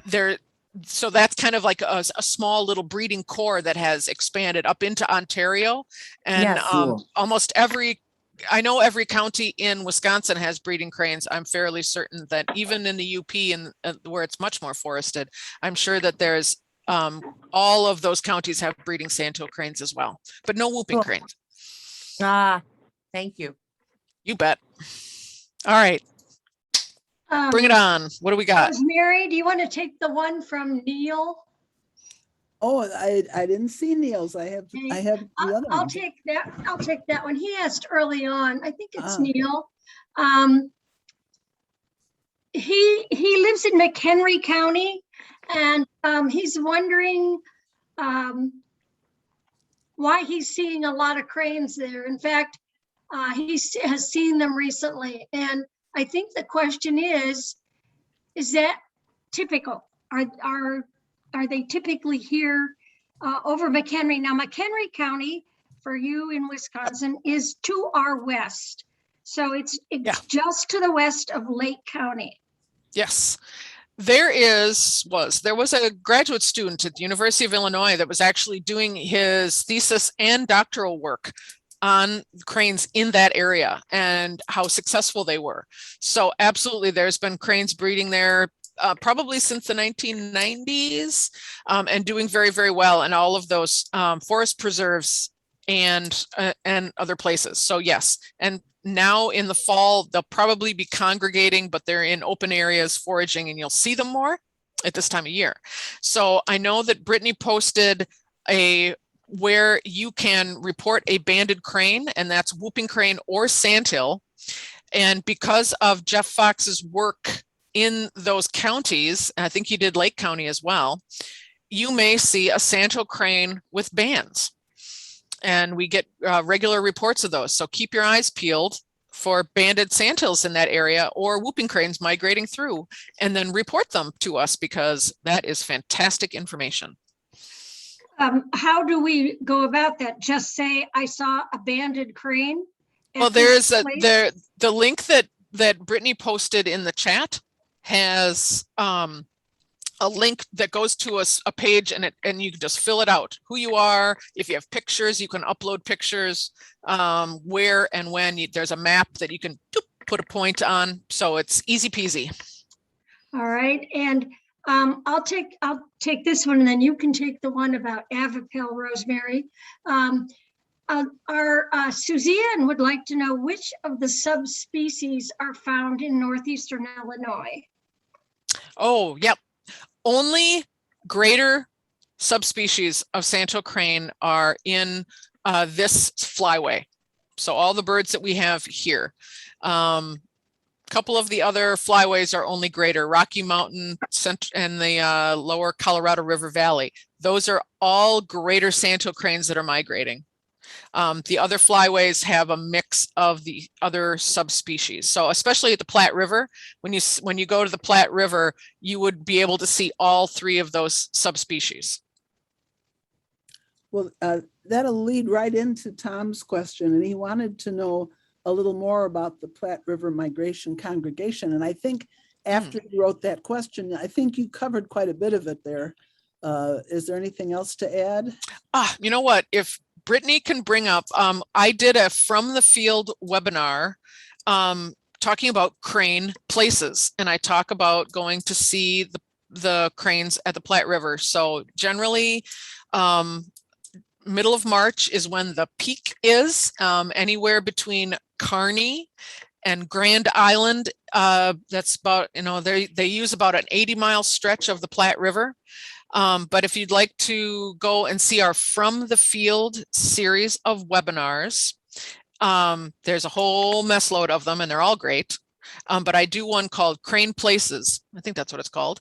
there. So that's kind of like a small little breeding core that has expanded up into Ontario, and almost every county in Wisconsin has breeding cranes. I'm fairly certain that even in the UP and where it's much more forested, I'm sure that there's all of those counties have breeding sandhill cranes as well, but no whooping cranes. Thank you. You bet. All right. Bring it on. What do we got? Rosemary, do you want to take the one from Neil? Oh, I didn't see Neil's. I have the other I'll one. take that. I'll take that one. He asked early on. I think it's Neil. He lives in McHenry County, and he's wondering why he's seeing a lot of cranes there. In fact, he has seen them recently, and I think the question is that typical? Are they typically here over McHenry? Now, McHenry County, for you in Wisconsin, is to our west. So it's just to the west of Lake County. Yes. There was a graduate student at the University of Illinois that was actually doing his thesis and doctoral work on cranes in that area and how successful they were. So absolutely, there's been cranes breeding there probably since the 1990s and doing very, very well in all of those forest preserves and other places. So yes, and now in the fall, they'll probably be congregating, but they're in open areas foraging, and you'll see them more at this time of year. So I know that Brittany posted where you can report a banded crane, and that's whooping crane or sandhill. And because of Jeff Fox's work in those counties, I think he did Lake County as well, you may see a sandhill crane with bands. And we get regular reports of those. So keep your eyes peeled for banded sandhills in that area or whooping cranes migrating through, and then report them to us, because that is fantastic information. How do we go about that? Just say, I saw a banded crane? Well, there's the link that Brittany posted in the chat has a link that goes to a page, and you can just fill it out, who you are. If you have pictures, you can upload pictures, where and when. There's a map that you can put a point on, so it's easy peasy. All right, and I'll take this one, and then you can take the one about Avapel, Rosemary. Our Suzanne would like to know which of the subspecies are found in northeastern Illinois. Oh, yep. Only greater subspecies of sandhill crane are in this flyway. So all the birds that we have here. couple of the other flyways are only greater. Rocky Mountain and the lower Colorado River Valley. Those are all greater sandhill cranes that are migrating. The other flyways have a mix of the other subspecies. So especially at the Platte River, when you go to the Platte River, you would be able to see all three of those subspecies. Well, that'll lead right into Tom's question, and he wanted to know a little more about the Platte River Migration Congregation. And I think after you wrote that question, I think you covered quite a bit of it there. Is there anything else to add? You know what? If Brittany can bring up, I did a From the Field webinar talking about crane places, and I talk about going to see the cranes at the Platte River. So generally, middle of March is when the peak is, anywhere between Kearney and Grand Island. That's about, they use about an 80-mile stretch of the Platte River. But if you'd like to go and see our From the Field series of webinars, there's a whole mess load of them and they're all great. But I do one called Crane Places. I think that's what it's called.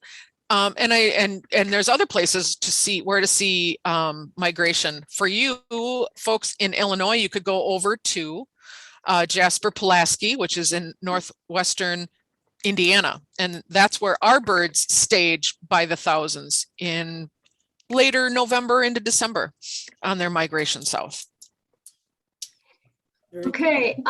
And there's other places to see migration. For you folks in Illinois, you could go over to Jasper Pulaski, which is in northwestern Indiana, and that's where our birds stage by the thousands in later November into December on their migration south. Okay,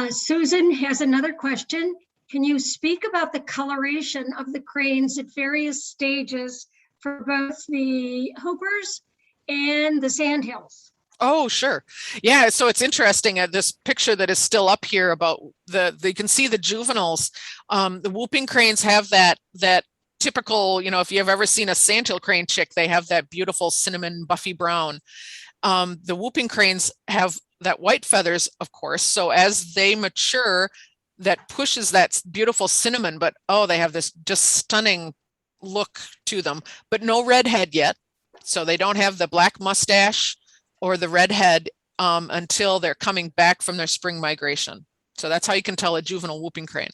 Susan has another question. Can you speak about the coloration of the cranes at various stages for both the Hoopers and the Sandhills? Oh, sure. Yeah, so it's interesting at this picture that is still up here about you can see the juveniles. The whooping cranes have that typical, if you've ever seen a sandhill crane chick, they have that beautiful cinnamon buffy brown. The whooping cranes have that white feathers, of course. So as they mature, that pushes that beautiful cinnamon, but they have this just stunning look to them, but no red head yet. So they don't have the black mustache or the red head until they're coming back from their spring migration. So that's how you can tell a juvenile whooping crane.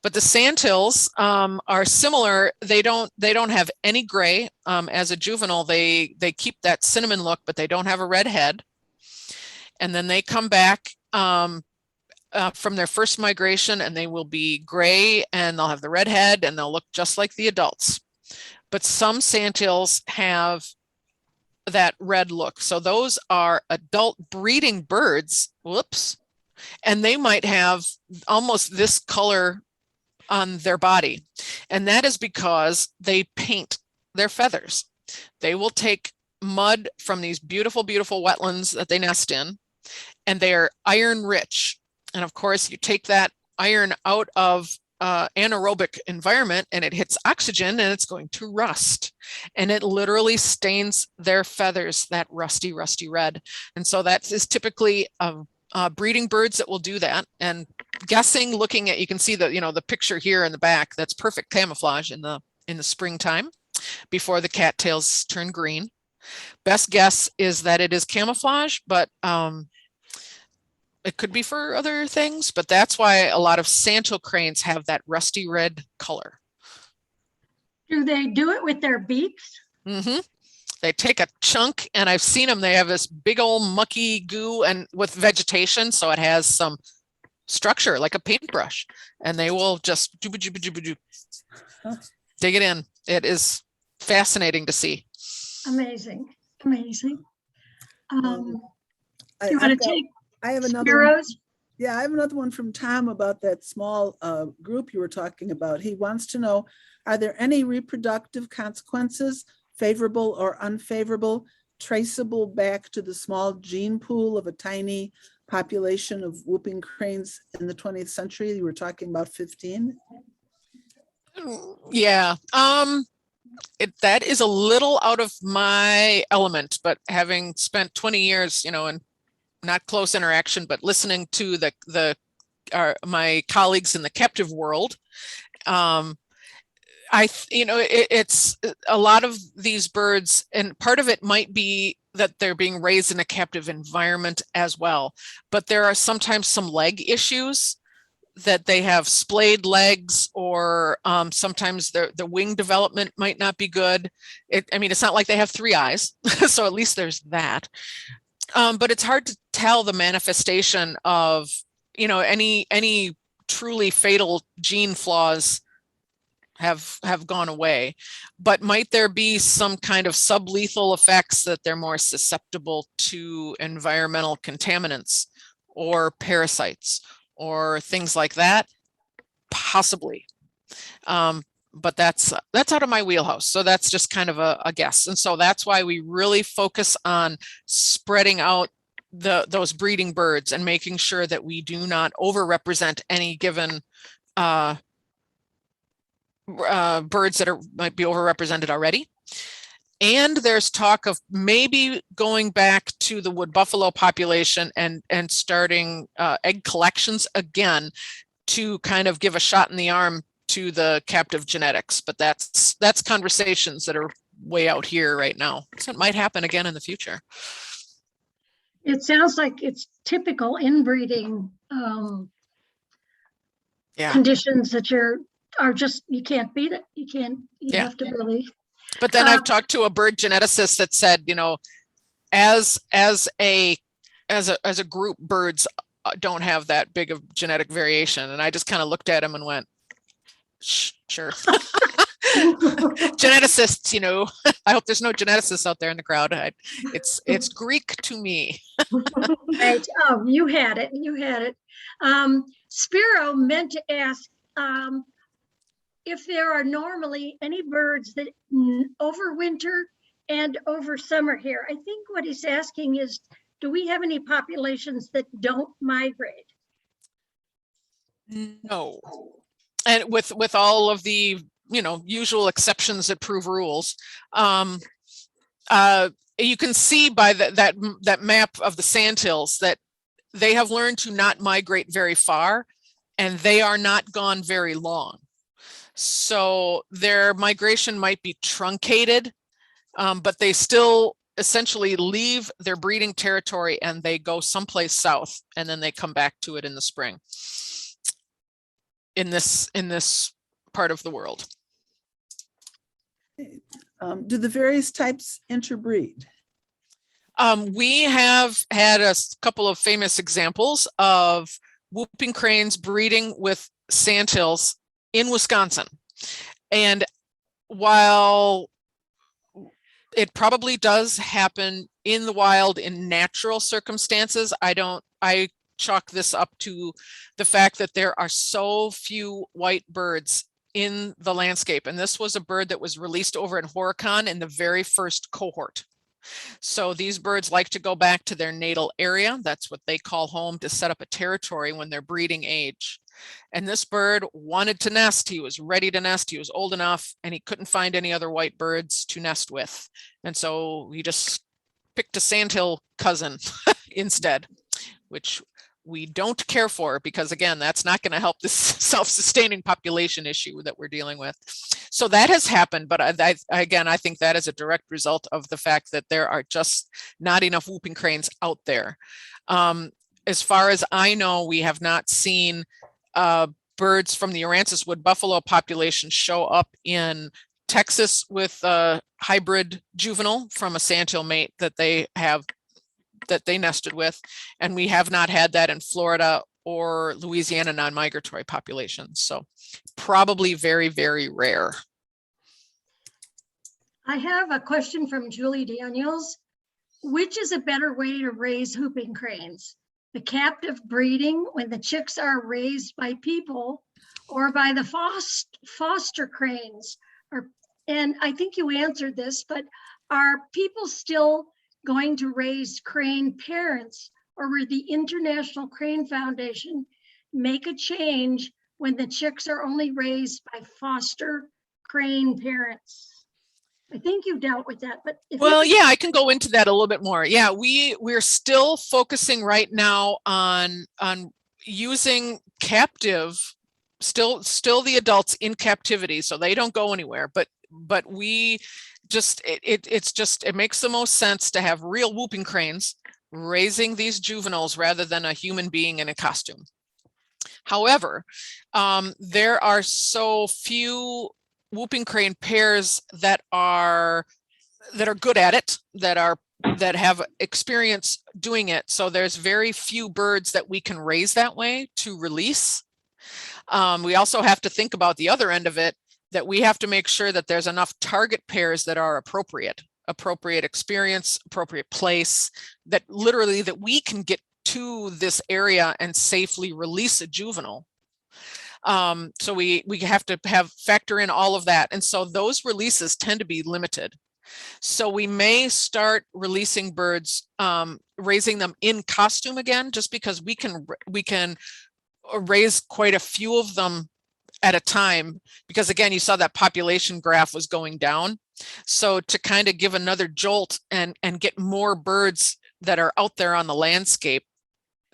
But the sandhills are similar. They don't have any gray. As a juvenile, they keep that cinnamon look, but they don't have a red head. And then they come back from their first migration, and they will be gray, and they'll have the red head, and they'll look just like the adults. But some sandhills have that red look. So those are adult breeding birds, and they might have almost this color on their body. And that is because they paint their feathers. They will take mud from these beautiful, beautiful wetlands that they nest in, and they are iron rich. And of course, you take that iron out of anaerobic environment and it hits oxygen and it's going to rust, and it literally stains their feathers that rusty red. And so that is typically breeding birds that will do that. And guessing, looking at, you can see the picture here in the back, that's perfect camouflage in the springtime before the cattails turn green. Best guess is that it is camouflage, but it could be for other things, but that's why a lot of sandhill cranes have that rusty red color. Do they do it with their beaks? Mm-hmm. They take a chunk, and I've seen them, they have this big old mucky goo and with vegetation, so it has some structure like a paintbrush, and they will just dig it in. It is fascinating to see. Amazing. Do you want to take I have another Spiro's? Yeah, I have another one from Tom about that small group you were talking about. He wants to know, are there any reproductive consequences, favorable or unfavorable, traceable back to the small gene pool of a tiny population of whooping cranes in the 20th century? You were talking about 15. Yeah, that is a little out of my element, but having spent 20 years, in not close interaction, but listening to my colleagues in the captive world, it's a lot of these birds, and part of it might be that they're being raised in a captive environment as well. But there are sometimes some leg issues that they have splayed legs, or sometimes the wing development might not be good. I mean, it's not like they have 3 eyes, so at least there's that. But it's hard to tell the manifestation of, any truly fatal gene flaws have gone away. But might there be some kind of sublethal effects that they're more susceptible to environmental contaminants or parasites or things like that? Possibly. But that's out of my wheelhouse. So that's just kind of a guess. And so that's why we really focus on spreading out those breeding birds and making sure that we do not overrepresent any given birds that might be overrepresented already. And there's talk of maybe going back to the wood buffalo population and starting egg collections again to kind of give a shot in the arm to the captive genetics. But that's conversations that are way out here right now. So it might happen again in the future. It sounds like it's typical inbreeding conditions that are just, you can't beat it. You have to really. But then I've talked to a bird geneticist that said, as a group, birds don't have that big of genetic variation. And I just kind of looked at him and went, sure. Geneticists, I hope there's no geneticists out there in the crowd. It's Greek to me. Right. Oh, you had it. Spiro meant to ask if there are normally any birds that overwinter and over summer here. I think what he's asking is, do we have any populations that don't migrate? No. And with all of the usual exceptions that prove rules, you can see by that map of the sandhills that they have learned to not migrate very far, and they are not gone very long. So their migration might be truncated, but they still essentially leave their breeding territory and they go someplace south, and then they come back to it in the spring in this part of the world. Do the various types interbreed? We have had a couple of famous examples of whooping cranes breeding with sandhills in Wisconsin. And while it probably does happen in the wild in natural circumstances, I chalk this up to the fact that there are so few white birds in the landscape. And this was a bird that was released over in Horicon in the very first cohort. So these birds like to go back to their natal area. That's what they call home, to set up a territory when they're breeding age. And this bird wanted to nest. He was ready to nest. He was old enough, and he couldn't find any other white birds to nest with. And so he just picked a sandhill cousin instead, which we don't care for, because again, that's not going to help this self-sustaining population issue that we're dealing with. So that has happened, but I think that is a direct result of the fact that there are just not enough whooping cranes out there. As far as I know, we have not seen birds from the Aransas wood buffalo population show up in Texas with a hybrid juvenile from a sandhill mate that they nested with, and we have not had that in Florida or Louisiana non-migratory populations. So probably very, very rare. I have a question from Julie Daniels. Which is a better way to raise whooping cranes? The captive breeding when the chicks are raised by people, or by the foster cranes? And I think you answered this, but are people still going to raise crane parents, or will the International Crane Foundation make a change when the chicks are only raised by foster crane parents? I think you dealt with that, but I can go into that a little bit more. Yeah, we're still focusing right now on using captive, still the adults in captivity, so they don't go anywhere. But we just it makes the most sense to have real whooping cranes raising these juveniles rather than a human being in a costume. However, there are so few whooping crane pairs that are good at it, that have experience doing it. So there's very few birds that we can raise that way to release. We also have to think about the other end of it, that we have to make sure that there's enough target pairs that are appropriate experience, appropriate place, that literally that we can get to this area and safely release a juvenile. So we have to factor in all of that. And so those releases tend to be limited. So we may start releasing birds, raising them in costume again, just because we can raise quite a few of them at a time, because again, you saw that population graph was going down. So to kind of give another jolt and get more birds that are out there on the landscape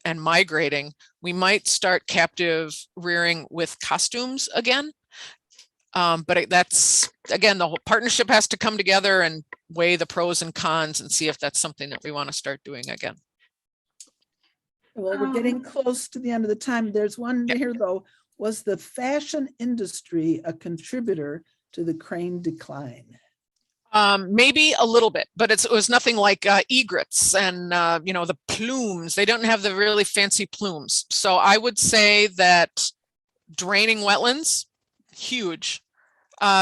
and migrating, we might start captive rearing with costumes again. But that's, again, the whole partnership has to come together and weigh the pros and cons and see if that's something that we want to start doing again. Well, we're getting close to the end of the time. There's one here though. Was the fashion industry a contributor to the crane decline? Maybe a little bit, but it was nothing like egrets and the plumes. They don't have the really fancy plumes. So I would say that draining wetlands, huge.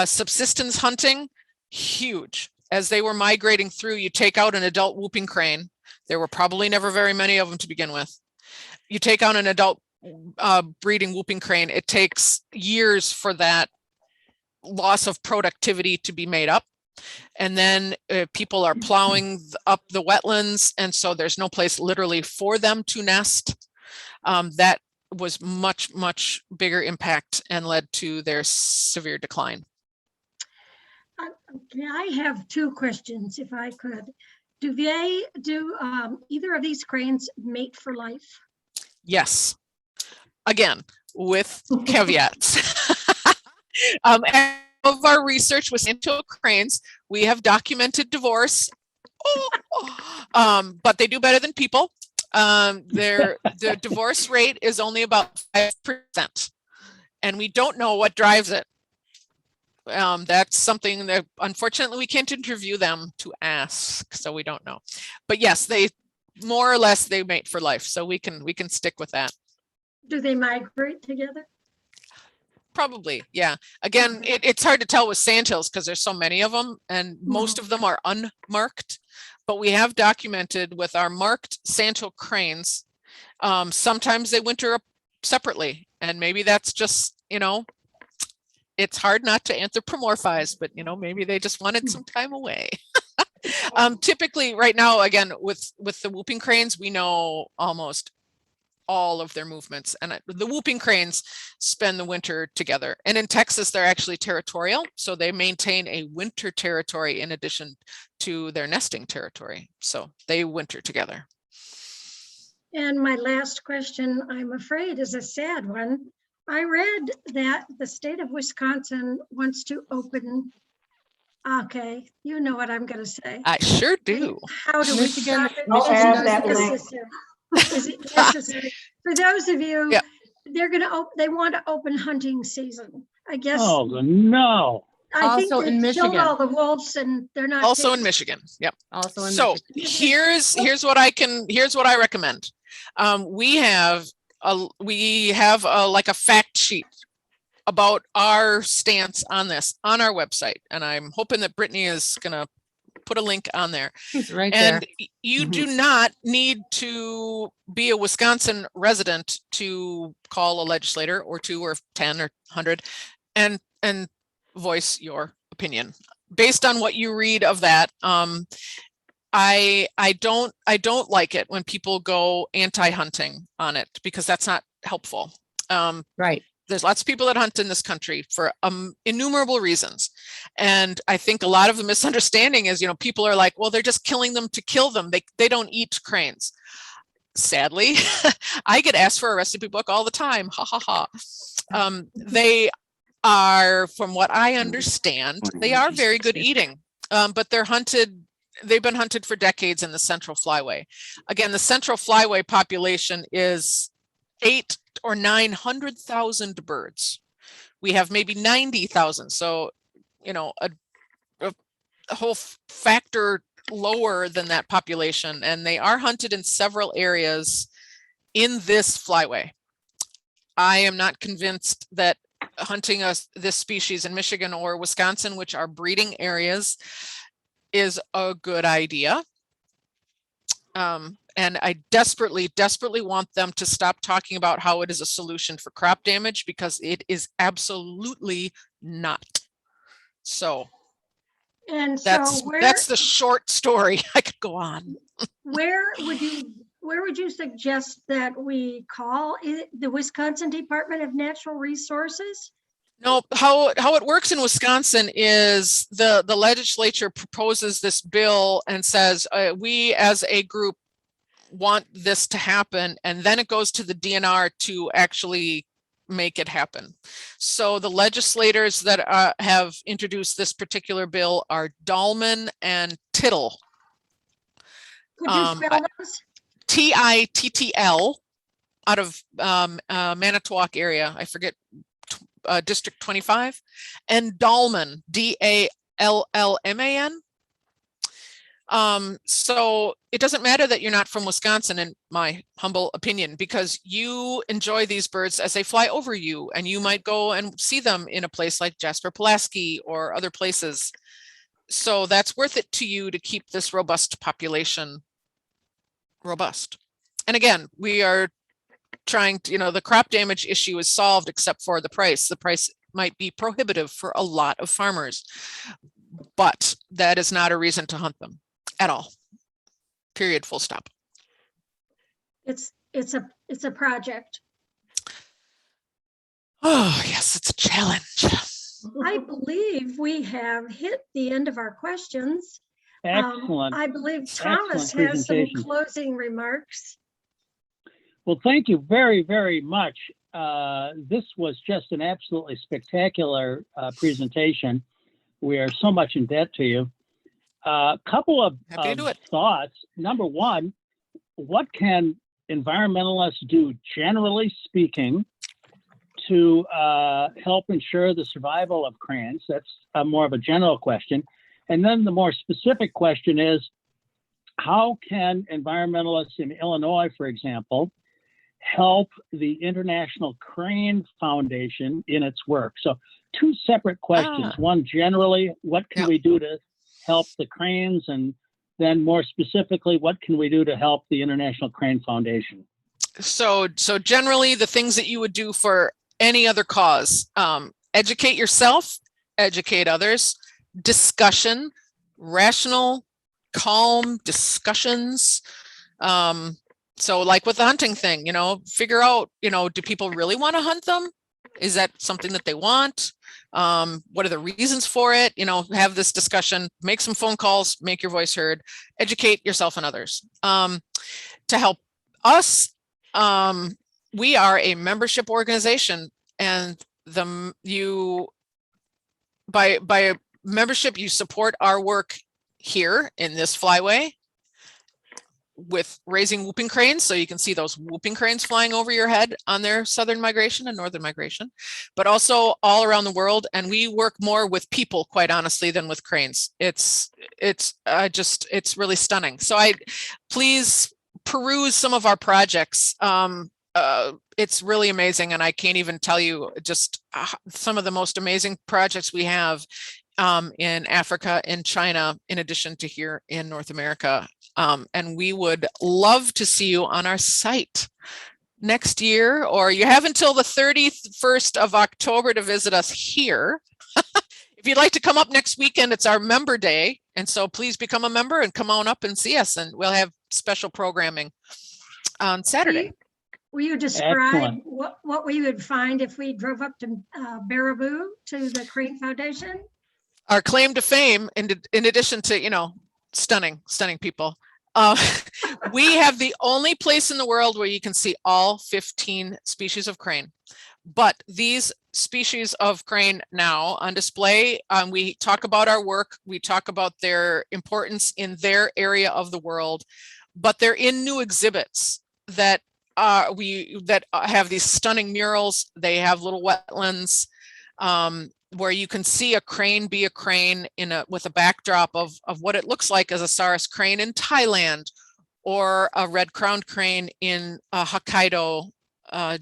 Subsistence hunting, huge. As they were migrating through, you take out an adult whooping crane. There were probably never very many of them to begin with. You take out an adult breeding whooping crane, it takes years for that loss of productivity to be made up. And then people are plowing up the wetlands, and so there's no place literally for them to nest. That was much bigger impact and led to their severe decline. Okay, I have two questions, if I could. Do either of these cranes mate for life? Yes. Again, with caveats. Of our research with Sandhill Cranes, we have documented divorce, but they do better than people. The divorce rate is only about 5%, and we don't know what drives it. That's something that unfortunately we can't interview them to ask, so we don't know. But yes, they more or less they mate for life, so we can stick with that. Do they migrate together? Probably, yeah. Again, it's hard to tell with sandhills because there's so many of them, and most of them are unmarked. But we have documented with our marked sandhill cranes, sometimes they winter up separately, and maybe that's just, it's hard not to anthropomorphize, but maybe they just wanted some time away. Typically right now, again, with the whooping cranes, we know almost all of their movements, and the whooping cranes spend the winter together. And in Texas, they're actually territorial, so they maintain a winter territory in addition to their nesting territory, so they winter together. And my last question, I'm afraid, is a sad one. I read that the state of Wisconsin wants to open. Okay, you know what I'm going to say. I sure do. How do we stop it? I'll add that link. Is it necessary? For those of you, they want to open hunting season, I guess. Oh, no. I think Also in they killed Michigan. all the wolves, and they're not. Also in Michigan. Yep. Also in So Michigan. here's what I recommend. We have like a fact sheet about our stance on this on our website, and I'm hoping that Brittany is gonna put a link on there. It's right and there. You do not need to be a Wisconsin resident to call a legislator or 2 or 10 or 100 and voice your opinion based on what you read of that. I don't like it when people go anti-hunting on it, because that's not helpful. Right. There's lots of people that hunt in this country for innumerable reasons. And I think a lot of the misunderstanding is, people are like, well, they're just killing them to kill them. They don't eat cranes. Sadly, I get asked for a recipe book all the time. Ha ha ha. They are, from what I understand, they are very good eating, but they've been hunted for decades in the Central Flyway. Again, the Central Flyway population is or 900,000 birds. We have maybe 90,000. So, you know, a whole factor lower than that population. And they are hunted in several areas in this flyway. I am not convinced that hunting this species in Michigan or Wisconsin, which are breeding areas, is a good idea. And I desperately, desperately want them to stop talking about how it is a solution for crop damage, because it is absolutely not. So And so that's the short story. I could go on. where would you suggest that we call it, the Wisconsin Department of Natural Resources? No, how it works in Wisconsin is the legislature proposes this bill and says, we as a group want this to happen, and then it goes to the DNR to actually make it happen. So the legislators that have introduced this particular bill are Dahlman and Tittle. Could you spell those? Tittl, out of Manitowoc area. I forget, District 25, and Dahlman, Dallman. So it doesn't matter that you're not from Wisconsin, in my humble opinion, because you enjoy these birds as they fly over you, and you might go and see them in a place like Jasper, Pulaski, or other places. So that's worth it to you to keep this robust population robust. And again, we are trying to, the crop damage issue is solved except for the price. The price might be prohibitive for a lot of farmers, but that is not a reason to hunt them at all. Period, full stop. It's a project. Oh, yes, it's a challenge. I believe we have hit the end of our questions. Excellent. I believe Thomas has some closing remarks. Well, thank you very, very much. This was just an absolutely spectacular presentation. We are so much in debt to you. A couple of thoughts. Number one, what can environmentalists do, generally speaking, to help ensure the survival of cranes? That's more of a general question. And then the more specific question is, how can environmentalists in Illinois, for example, help the International Crane Foundation in its work? So two separate questions. One, generally, what can we do to help the cranes? And then more specifically, what can we do to help the International Crane Foundation? So generally, the things that you would do for any other cause: educate yourself, educate others, discussion, rational, calm discussions. So like with the hunting thing, figure out, do people really want to hunt them? Is that something that they want? What are the reasons for it? Have this discussion, make some phone calls, make your voice heard, educate yourself and others. To help us, we are a membership organization, and by membership, you support our work here in this flyway with raising whooping cranes. So you can see those whooping cranes flying over your head on their southern migration and northern migration, but also all around the world. And we work more with people, quite honestly, than with cranes. It's really stunning. So please peruse some of our projects. It's really amazing. And I can't even tell you just some of the most amazing projects we have in Africa, in China, in addition to here in North America. And we would love to see you on our site next year, or you have until the 31st of October to visit us here. If you'd like to come up next weekend, it's our member day. And so please become a member and come on up and see us, and we'll have special programming on Saturday. Will you describe what we would find if we drove up to Baraboo to the Crane Foundation? Our claim to fame, in addition to, stunning people. We have the only place in the world where you can see all 15 species of crane. But these species of crane now on display, we talk about our work, we talk about their importance in their area of the world, but they're in new exhibits that that have these stunning murals. They have little wetlands where you can see a crane be a crane with a backdrop of what it looks like as a Saris crane in Thailand, or a red-crowned crane in Hokkaido,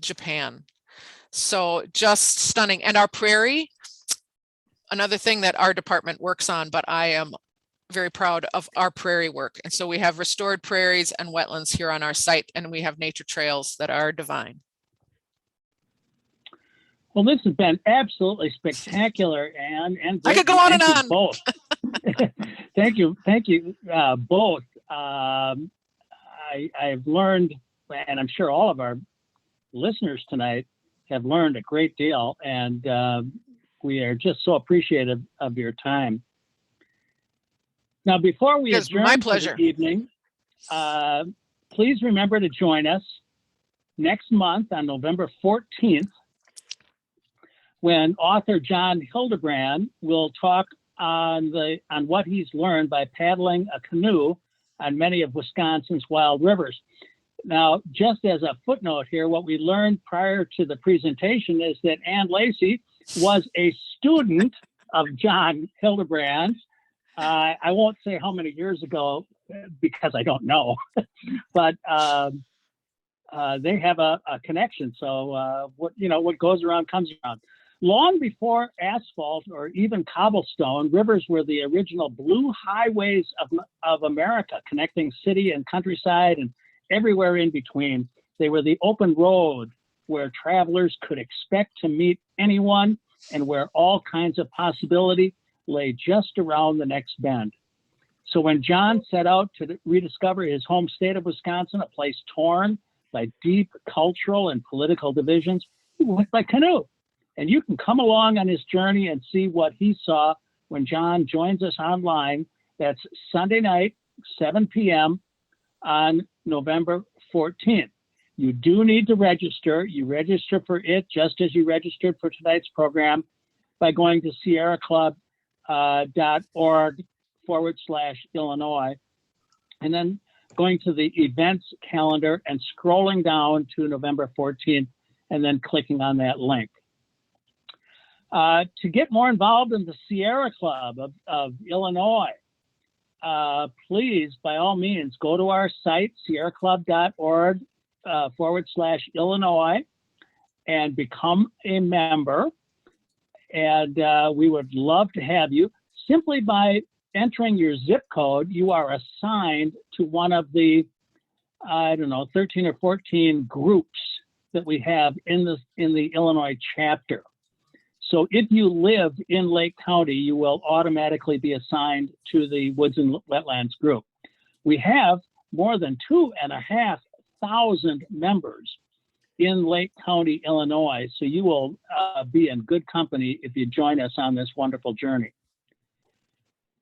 Japan. So just stunning. And our prairie, another thing that our department works on, but I am very proud of our prairie work. And so we have restored prairies and wetlands here on our site, and we have nature trails that are divine. Well, this has been absolutely spectacular, Anne. And I could go on and on. Both. Thank you both. I've learned, and I'm sure all of our listeners tonight have learned a great deal, and we are just so appreciative of your time. Now, before we adjourn my for pleasure. the evening, please remember to join us next month on November 14th, when author John Hildebrand will talk on what he's learned by paddling a canoe on many of Wisconsin's wild rivers. Now, just as a footnote here, what we learned prior to the presentation is that Anne Lacy was a student of John Hildebrand. I won't say how many years ago because I don't know, but they have a connection. So what goes around comes around. Long before asphalt or even cobblestone, rivers were the original blue highways of America, connecting city and countryside and everywhere in between. They were the open road where travelers could expect to meet anyone and where all kinds of possibility lay just around the next bend. So when John set out to rediscover his home state of Wisconsin, a place torn by deep cultural and political divisions, he went by canoe. And you can come along on his journey and see what he saw when John joins us online. That's Sunday night, 7 p.m. on November 14th. You do need to register. You register for it just as you registered for tonight's program by going to sierraclub.org/Illinois, and then going to the events calendar and scrolling down to November 14th and then clicking on that link. To get more involved in the Sierra Club of Illinois, please, by all means, go to our site, sierraclub.org/Illinois, and become a member. And we would love to have you. Simply by entering your zip code, you are assigned to one of the, 13 or 14 groups that we have in the Illinois chapter. So if you live in Lake County, you will automatically be assigned to the Woods and Wetlands group. We have more than 2,500 members in Lake County, Illinois. So you will be in good company if you join us on this wonderful journey.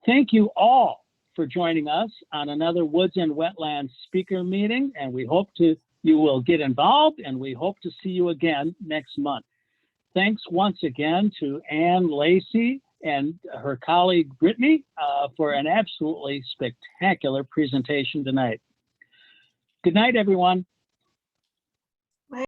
Thank you all for joining us on another Woods and Wetlands speaker meeting, and we hope you will get involved, and we hope to see you again next month. Thanks once again to Anne Lacy and her colleague Brittany for an absolutely spectacular presentation tonight. Good night, everyone.